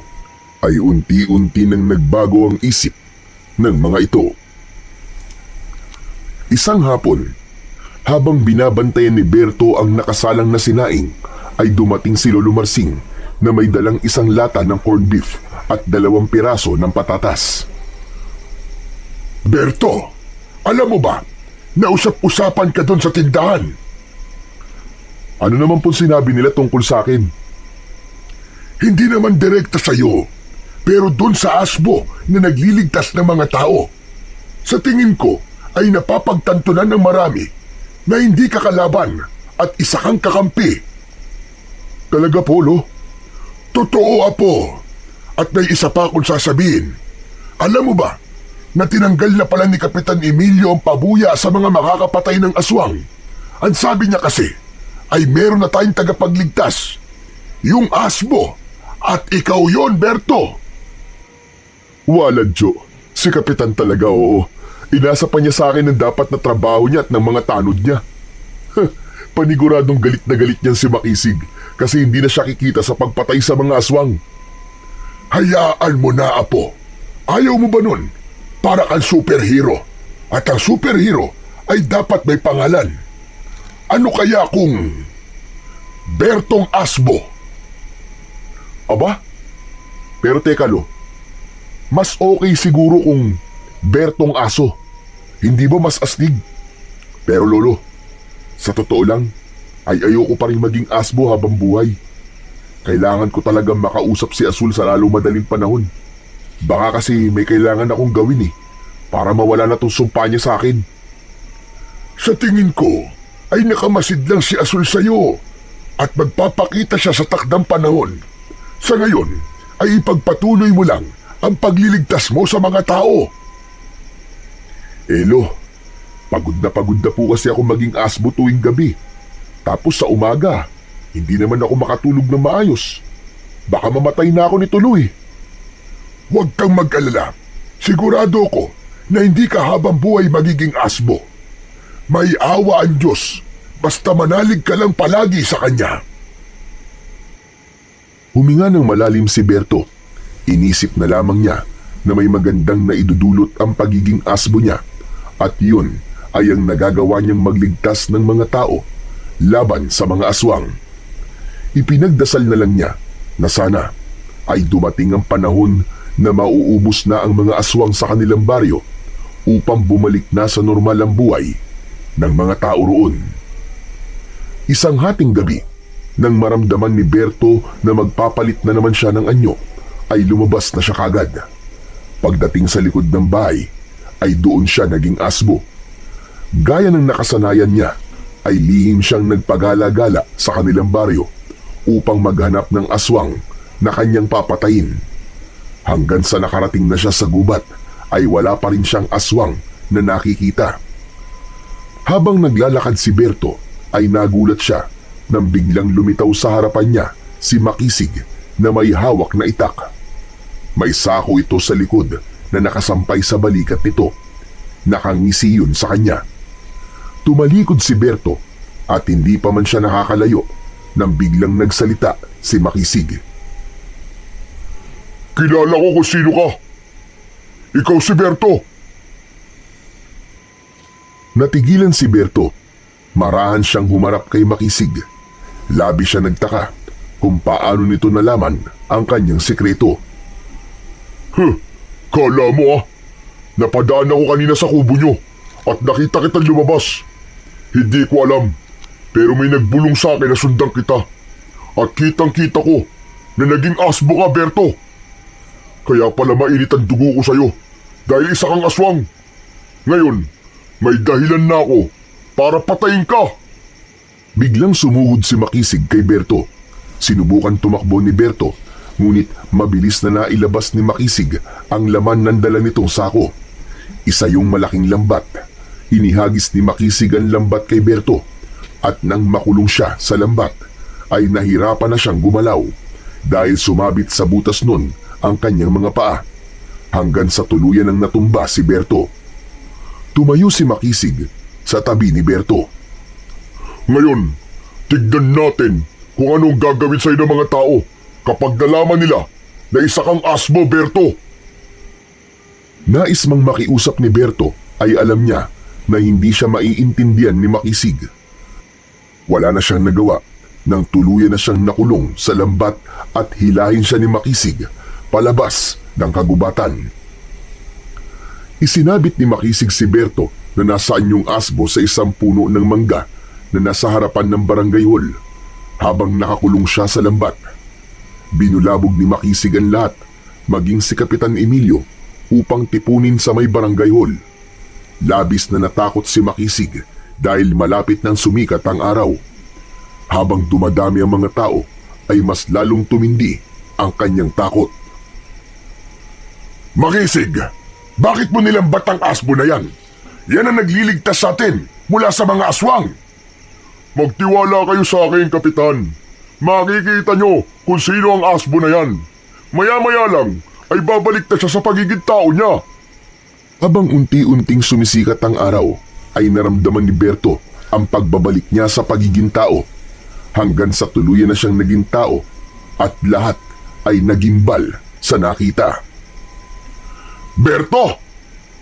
ay unti-unti nang nagbago ang isip ng mga ito. Isang hapon, habang binabantayan ni Berto ang nakasalang na sinaing, ay dumating si Lolo Marsing na may dalang isang lata ng corned beef at 2 piraso ng patatas. Berto, alam mo ba, nausap-usapan ka doon sa tindahan. Ano naman po sinabi nila tungkol sa akin? Hindi naman direkta sa'yo, pero doon sa asbo na nagliligtas ng mga tao. Sa tingin ko ay napapagtantunan ng marami na hindi ka kalaban at isa kang kakampi. Talaga po, Lo? Totoo, Apo. At may isa pa akong sasabihin. Alam mo ba na tinanggal na pala ni Kapitan Emilio ang pabuya sa mga makakapatay ng aswang? Ang sabi niya kasi ay meron na tayong tagapagligtas. Yung asbo. At ikaw yon, Berto. Walad, Jo. Si Kapitan talaga, oo. Inasa pa niya sa akin ang dapat na trabaho niya at ng mga tanod niya. Paniguradong galit na galit niyan si Makisig kasi hindi na siya kikita sa pagpatay sa mga aswang. Hayaan mo na, Apo. Ayaw mo ba nun? Para kang superhero. At ang superhero ay dapat may pangalan. Ano kaya kung Bertong Asbo? Aba? Pero teka, Lo. Mas okay siguro kung Bertong Aso. Hindi ba mas astig? Pero Lolo, sa totoo lang, ay ayoko pa rin maging asbo habang buhay. Kailangan ko talagang makausap si Asul sa lalo madaling panahon. Baka kasi may kailangan akong gawin para mawala na tong sumpa niya sa akin. Sa tingin ko ay nakamasid lang si Asul sa'yo at magpapakita siya sa takdang panahon. Sa ngayon ay ipagpatuloy mo lang ang pagliligtas mo sa mga tao. Lo, pagod na po kasi ako maging asbo tuwing gabi. Tapos sa umaga, hindi naman ako makatulog ng maayos. Baka mamatay na ako ni tuloy. Huwag kang mag-alala. Sigurado ko na hindi ka habang buhay magiging asbo. May awa ang Diyos, basta manalig ka lang palagi sa Kanya. Huminga ng malalim si Berto. Inisip na lamang niya na may magandang naidudulot ang pagiging asbo niya at yun ay ang nagagawa niyang magligtas ng mga tao laban sa mga aswang. Ipinagdasal na lang niya na sana ay dumating ang panahon na mauubos na ang mga aswang sa kanilang baryo upang bumalik na sa normal ang buhay ng mga tao roon. Isang hating gabi, nang maramdaman ni Berto na magpapalit na naman siya ng anyo, ay lumabas na siya kagad. Pagdating sa likod ng bahay, ay doon siya naging asbo. Gaya ng nakasanayan niya, ay lihim siyang nagpagala-gala sa kanilang baryo upang maghanap ng aswang na kanyang papatayin. Hanggang sa nakarating na siya sa gubat, ay wala pa rin siyang aswang na nakikita. Habang naglalakad si Berto, ay nagulat siya nang biglang lumitaw sa harapan niya si Makisig na may hawak na itak. May sako ito sa likod na nakasampay sa balikat nito. Nakangisi yun sa kanya. Tumalikod si Berto at hindi pa man siya nakakalayo nang biglang nagsalita si Makisig. Kilala ko kung sino ka. Ikaw si Berto. Natigilan si Berto. Marahan siyang humarap kay Makisig. Labi siya nagtaka kung paano nito nalaman ang kanyang sekreto. Kala mo napadaan ako kanina sa kubo nyo at nakita kitang lumabas. Hindi ko alam, pero may nagbulong sa akin na sundan kita. At kitang-kita ko na naging asbo ka, Berto. Kaya pala mainit ang dugo ko sa'yo dahil isa kang aswang. Ngayon, may dahilan na ako para patayin ka. Biglang sumuhod si Makisig kay Berto. Sinubukan tumakbo ni Berto, ngunit mabilis na nailabas ni Makisig ang laman ng dala nitong sako. Isa yung malaking lambat. Inihagis ni Makisig ang lambat kay Berto, at nang makulong siya sa lambat, ay nahirapan na siyang gumalaw dahil sumabit sa butas nun ang kanyang mga paa, hanggang sa tuluyan ng natumba si Berto. Tumayo si Makisig sa tabi ni Berto. Ngayon, tignan natin kung anong gagawin sa'yo ng mga tao kapag nalaman nila na isa kang asbo, Berto. Nais mang makiusap ni Berto ay alam niya na hindi siya maiintindihan ni Makisig. Wala na siyang nagawa nang tuluyan na siyang nakulong sa lambat at hilahin siya ni Makisig palabas ng kagubatan. Isinabit ni Makisig si Berto na nasaan yung asbo sa isang puno ng mangga na nasa harapan ng barangay hall habang nakakulong siya sa lambat. Binulabog ni Makisig ang lahat, maging si Kapitan Emilio, upang tipunin sa may barangay hall. Labis na natakot si Makisig dahil malapit nang sumikat ang araw. Habang dumadami ang mga tao, ay mas lalong tumindi ang kanyang takot. Makisig, bakit mo nilambat ang asbo na yan? Yan ang nagliligtas sa atin mula sa mga aswang. Magtiwala kayo sa akin, Kapitan. Makikita nyo kung sino ang asbo na yan. Maya-maya lang ay babalik na siya sa pagiging tao niya. Habang unti-unting sumisikat ang araw, ay naramdaman ni Berto ang pagbabalik niya sa pagiging tao, hanggang sa tuluyan na siyang naging tao at lahat ay nagimbal sa nakita. Berto!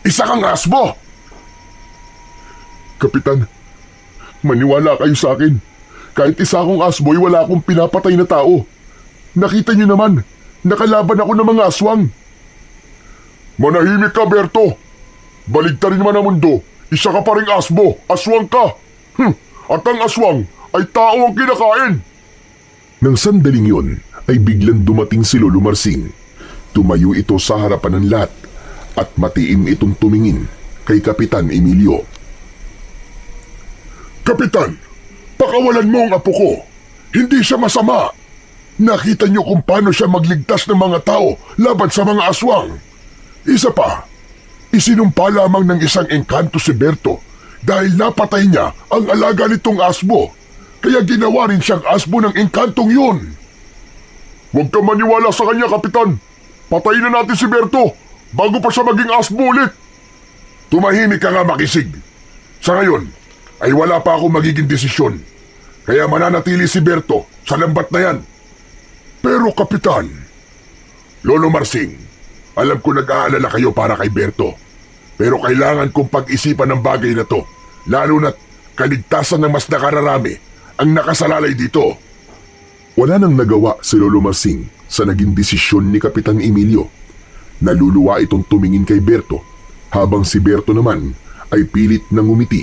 Isa kang asbo! Kapitan, maniwala kayo sa akin. Kahit isa akong asboy, wala akong pinapatay na tao. Nakita niyo naman, nakalaban ako ng mga aswang. Manahimik ka, Berto! Baligtarin man ang mundo, isa ka pa ring asbo, aswang ka! At ang aswang ay tao ang kinakain! Nang sandaling yon, ay biglang dumating si Lolo Marsing. Tumayo ito sa harapan ng lahat at matiim itong tumingin kay Kapitan Emilio. Kapitan, pakawalan mo ang apo ko. Hindi siya masama. Nakita niyo kung paano siya magligtas ng mga tao laban sa mga aswang. Isa pa, isinumpa lamang ng isang engkanto si Berto dahil napatay niya ang alaga nitong asbo. Kaya ginawa rin siyang asbo ng engkantong yun. Huwag ka maniwala sa kanya, Kapitan. Patayin na natin si Berto bago pa siya maging asbo ulit. Tumahimik ka nga, Makisig. Sa ngayon, ay wala pa akong magiging desisyon. Kaya mananatili si Berto sa lambat na yan. Pero, Kapitan, Lolo Marsing, alam ko nag-aalala kayo para kay Berto. Pero kailangan kong pag-isipan ng bagay na to, lalo na't kaligtasan ng mas nakararami ang nakasalalay dito. Wala nang nagawa si Lolo Marsing sa naging desisyon ni Kapitan Emilio. Naluluwa itong tumingin kay Berto, habang si Berto naman ay pilit nang ngumiti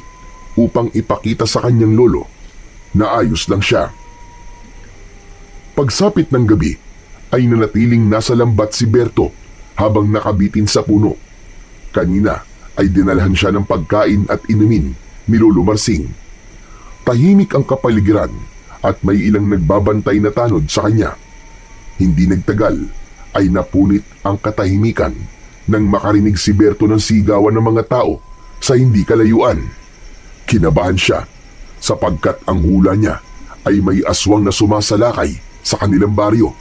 upang ipakita sa kanyang lolo na ayos lang siya. Pagsapit ng gabi, ay nanatiling nasa lambat si Berto habang nakabitin sa puno. Kanina ay dinalhan siya ng pagkain at inumin ni Lolo Marsing. Tahimik ang kapaligiran at may ilang nagbabantay na tanod sa kanya. Hindi nagtagal ay napunit ang katahimikan nang makarinig si Berto ng sigawan ng mga tao sa hindi kalayuan. Kinabahan siya sapagkat ang hula niya ay may aswang na sumasalakay sa kanilang baryo.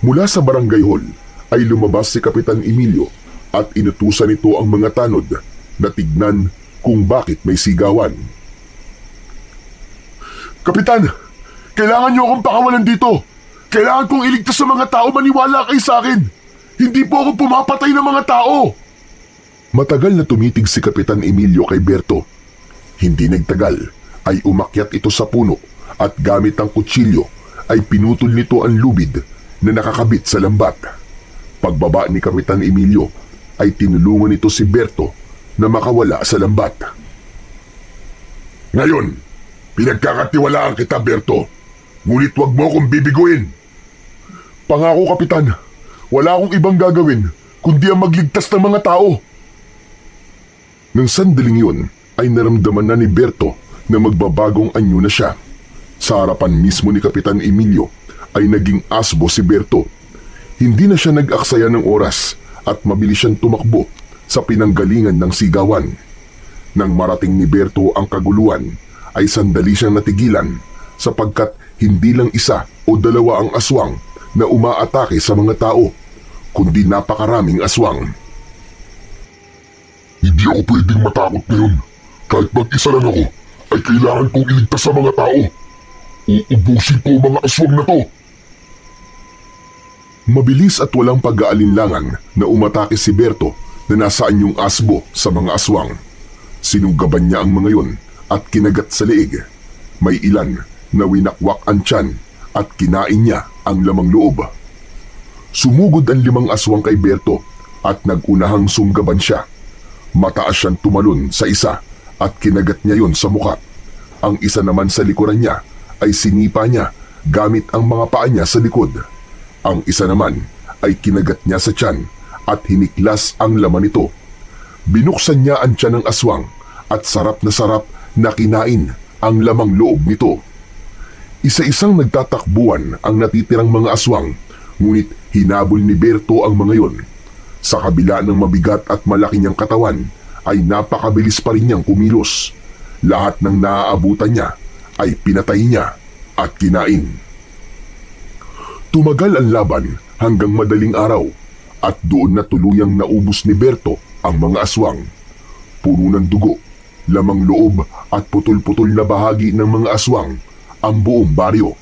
Mula sa barangay hall ay lumabas si Kapitan Emilio at inutusan nito ang mga tanod na tignan kung bakit may sigawan. Kapitan, kailangan niyo akong pakawalan dito. Kailangan kong iligtas sa mga tao, maniwala kayo sa akin. Hindi po ako pumapatay ng mga tao! Matagal na tumitig si Kapitan Emilio kay Berto. Hindi nagtagal ay umakyat ito sa puno at gamit ang kutsilyo ay pinutol nito ang lubid na nakakabit sa lambat. Pagbaba ni Kapitan Emilio ay tinulungan nito si Berto na makawala sa lambat. Ngayon, pinagkakatiwalaan kita, Berto. Ngunit wag mo akong bibiguin. Pangako, Kapitan, wala akong ibang gagawin kundi ang magligtas ng mga tao. Nang sandaling yun ay naramdaman na ni Berto na magbabagong anyo na siya. Sa harapan mismo ni Kapitan Emilio ay naging asbo si Berto. Hindi na siya nag-aksaya ng oras at mabilis siyang tumakbo sa pinanggalingan ng sigawan. Nang marating ni Berto ang kaguluhan ay sandali siyang natigilan sapagkat hindi lang isa o dalawa ang aswang na umaatake sa mga tao, kundi napakaraming aswang. Hindi ako pwedeng matakot ngayon. Kahit mag-isa lang ako, ay kailangan kong iligtas sa mga tao. Uubusin ko ang mga aswang na to. Mabilis at walang pag-aalinlangan na umatake si Berto na nasa anyong asbo sa mga aswang. Sinunggaban niya ang mga yon at kinagat sa leeg. May ilan na winakwak ang tiyan at kinain niya ang lamang loob. Sumugod ang 5 aswang kay Berto at nagunahang sunggaban siya. Mataas siyang tumalon sa isa at kinagat niya yon sa mukha. Ang isa naman sa likuran niya ay sinipa niya gamit ang mga paa niya sa likod. Ang isa naman ay kinagat niya sa tiyan at hiniklas ang laman nito. Binuksan niya ang tiyan ng aswang at sarap na kinain ang lamang loob nito. Isa-isang nagtatakbuhan ang natitirang mga aswang, ngunit hinabol ni Berto ang mga yon. Sa kabila ng mabigat at malaki niyang katawan, ay napakabilis pa rin niyang kumilos. Lahat ng naaabutan niya ay pinatay niya at kinain. Tumagal ang laban hanggang madaling araw at doon na tuluyang naubos ni Berto ang mga aswang. Puno ng dugo, lamang loob at putol-putol na bahagi ng mga aswang ang buong baryo.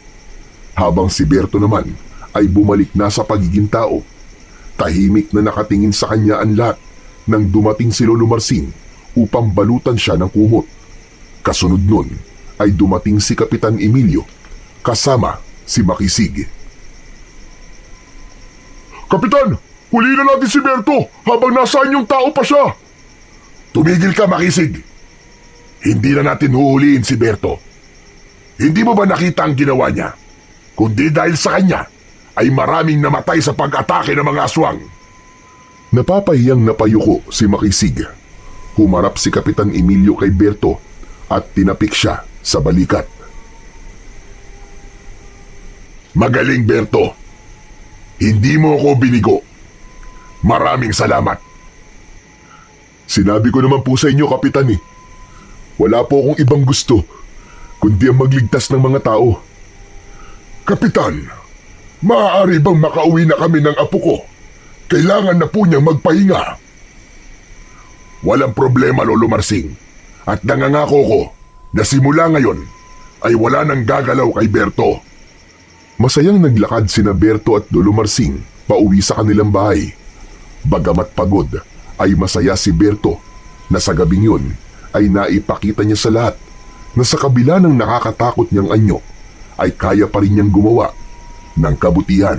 Habang si Berto naman ay bumalik na sa pagiging tao. Tahimik na nakatingin sa kanya ang lahat nang dumating si Lolo Marsing upang balutan siya ng kumot. Kasunod nun ay dumating si Kapitan Emilio kasama si Makisig. Kapitan, huli na natin si Berto habang nasaan yung tao pa siya. Tumigil ka, Makisig. Hindi na natin huhulihin si Berto. Hindi mo ba nakita ang ginawa niya? Kundi dahil sa kanya, ay maraming namatay sa pag-atake ng mga aswang. Napapahiyang napayuko si Makisig. Humarap si Kapitan Emilio kay Berto at tinapik siya sa balikat. Magaling, Berto. Hindi mo ako binigo. Maraming salamat. Sinabi ko naman po sa inyo, Kapitan eh. Wala po akong ibang gusto kundi ang magligtas ng mga tao. Kapitan, maaari bang makauwi na kami ng apo ko? Kailangan na po niyang magpahinga. Walang problema, Lolo Marsing. At nangangako ko na simula ngayon ay wala nang gagalaw kay Berto. Masayang naglakad sina Berto at Lolo Marsing pauwi sa kanilang bahay. Bagamat pagod, ay masaya si Berto na sa gabing yun ay naipakita niya sa lahat na sa kabila ng nakakatakot niyang anyo ay kaya pa rin niyang gumawa ng kabutihan.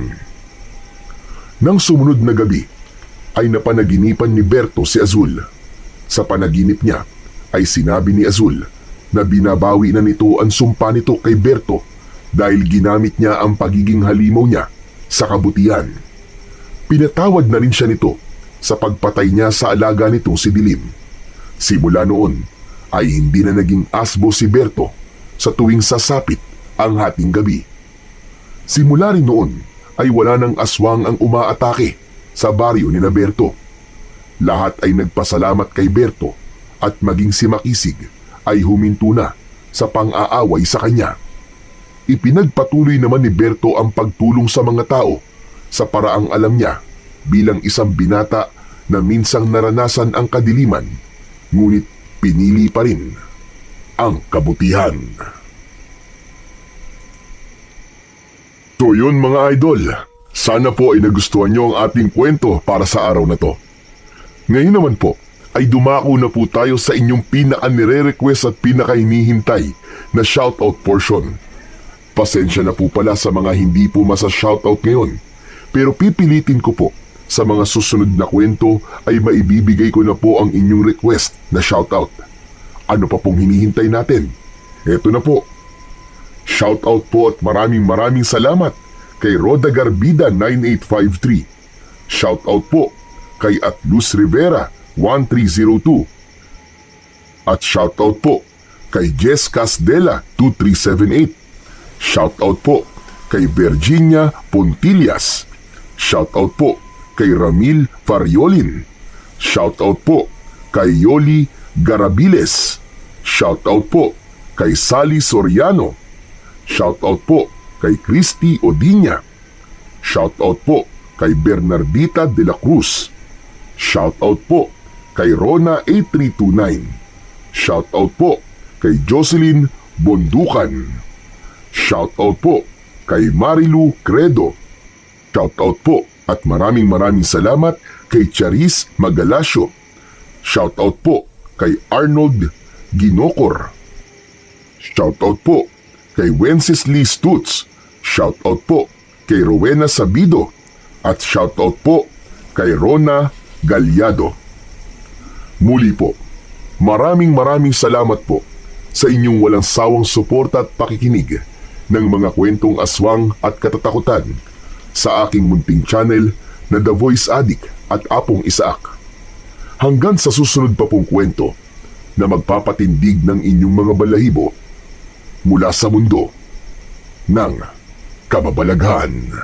Nang sumunod na gabi ay napanaginipan ni Berto si Azul. Sa panaginip niya ay sinabi ni Azul na binabawi na nito ang sumpa nito kay Berto dahil ginamit niya ang pagiging halimaw niya sa kabutihan. Pinatawad na rin siya nito sa pagpatay niya sa alaga nitong si Dilim. Simula noon ay hindi na naging asbo si Berto sa tuwing sasapit ang hating gabi. Simula rin noon ay wala ng aswang ang umaatake sa baryo ni Berto. Lahat ay nagpasalamat kay Berto at maging si Makisig ay huminto na sa pang-aaway sa kanya. Ipinagpatuloy naman ni Berto ang pagtulong sa mga tao sa paraang alam niya bilang isang binata na minsang naranasan ang kadiliman, ngunit pinili pa rin ang kabutihan. So yun mga idol, Sana po ay nagustuhan niyo ang ating kwento para sa araw na to. Ngayon naman po, ay dumako na po tayo sa inyong pinaka-nire-request at pinaka-hinihintay na shoutout portion. Pasensya na po pala sa mga hindi po masa-shoutout ngayon, pero pipilitin ko po sa mga susunod na kwento ay maibibigay ko na po ang inyong request na shoutout. Ano pa pong hinihintay natin? Eto na po. Shoutout po at maraming salamat kay Roda Garbida 9853. Shoutout po kay Atlus Rivera 1302. At shoutout po kay Jess Casdela 2378. Shoutout po kay Virginia Pontillas. Shoutout po kay Ramil Fariolin. Shoutout po kay Yoli Garabiles. Shoutout po kay Sally Soriano. Shoutout po kay Christy Odinya. Shoutout po kay Bernardita de la Cruz. Shoutout po kay Rona 8329. Shoutout po kay Jocelyn Bondukan. Shoutout po kay Marilu Credo. Shoutout po at maraming salamat kay Charis Magalasio. Shoutout po kay Arnold Ginokor. Shoutout po kay Wenceslee Stutz. Shoutout po kay Rowena Sabido. At shoutout po kay Rona Galyado. Muli po, maraming salamat po sa inyong walang sawang suporta at pakikinig ng mga kwentong aswang at katatakutan sa aking munting channel na The Voice Addict at Apong Isaak. Hanggang sa susunod pa pong kwento na magpapatindig ng inyong mga balahibo mula sa mundo ng kababalaghan.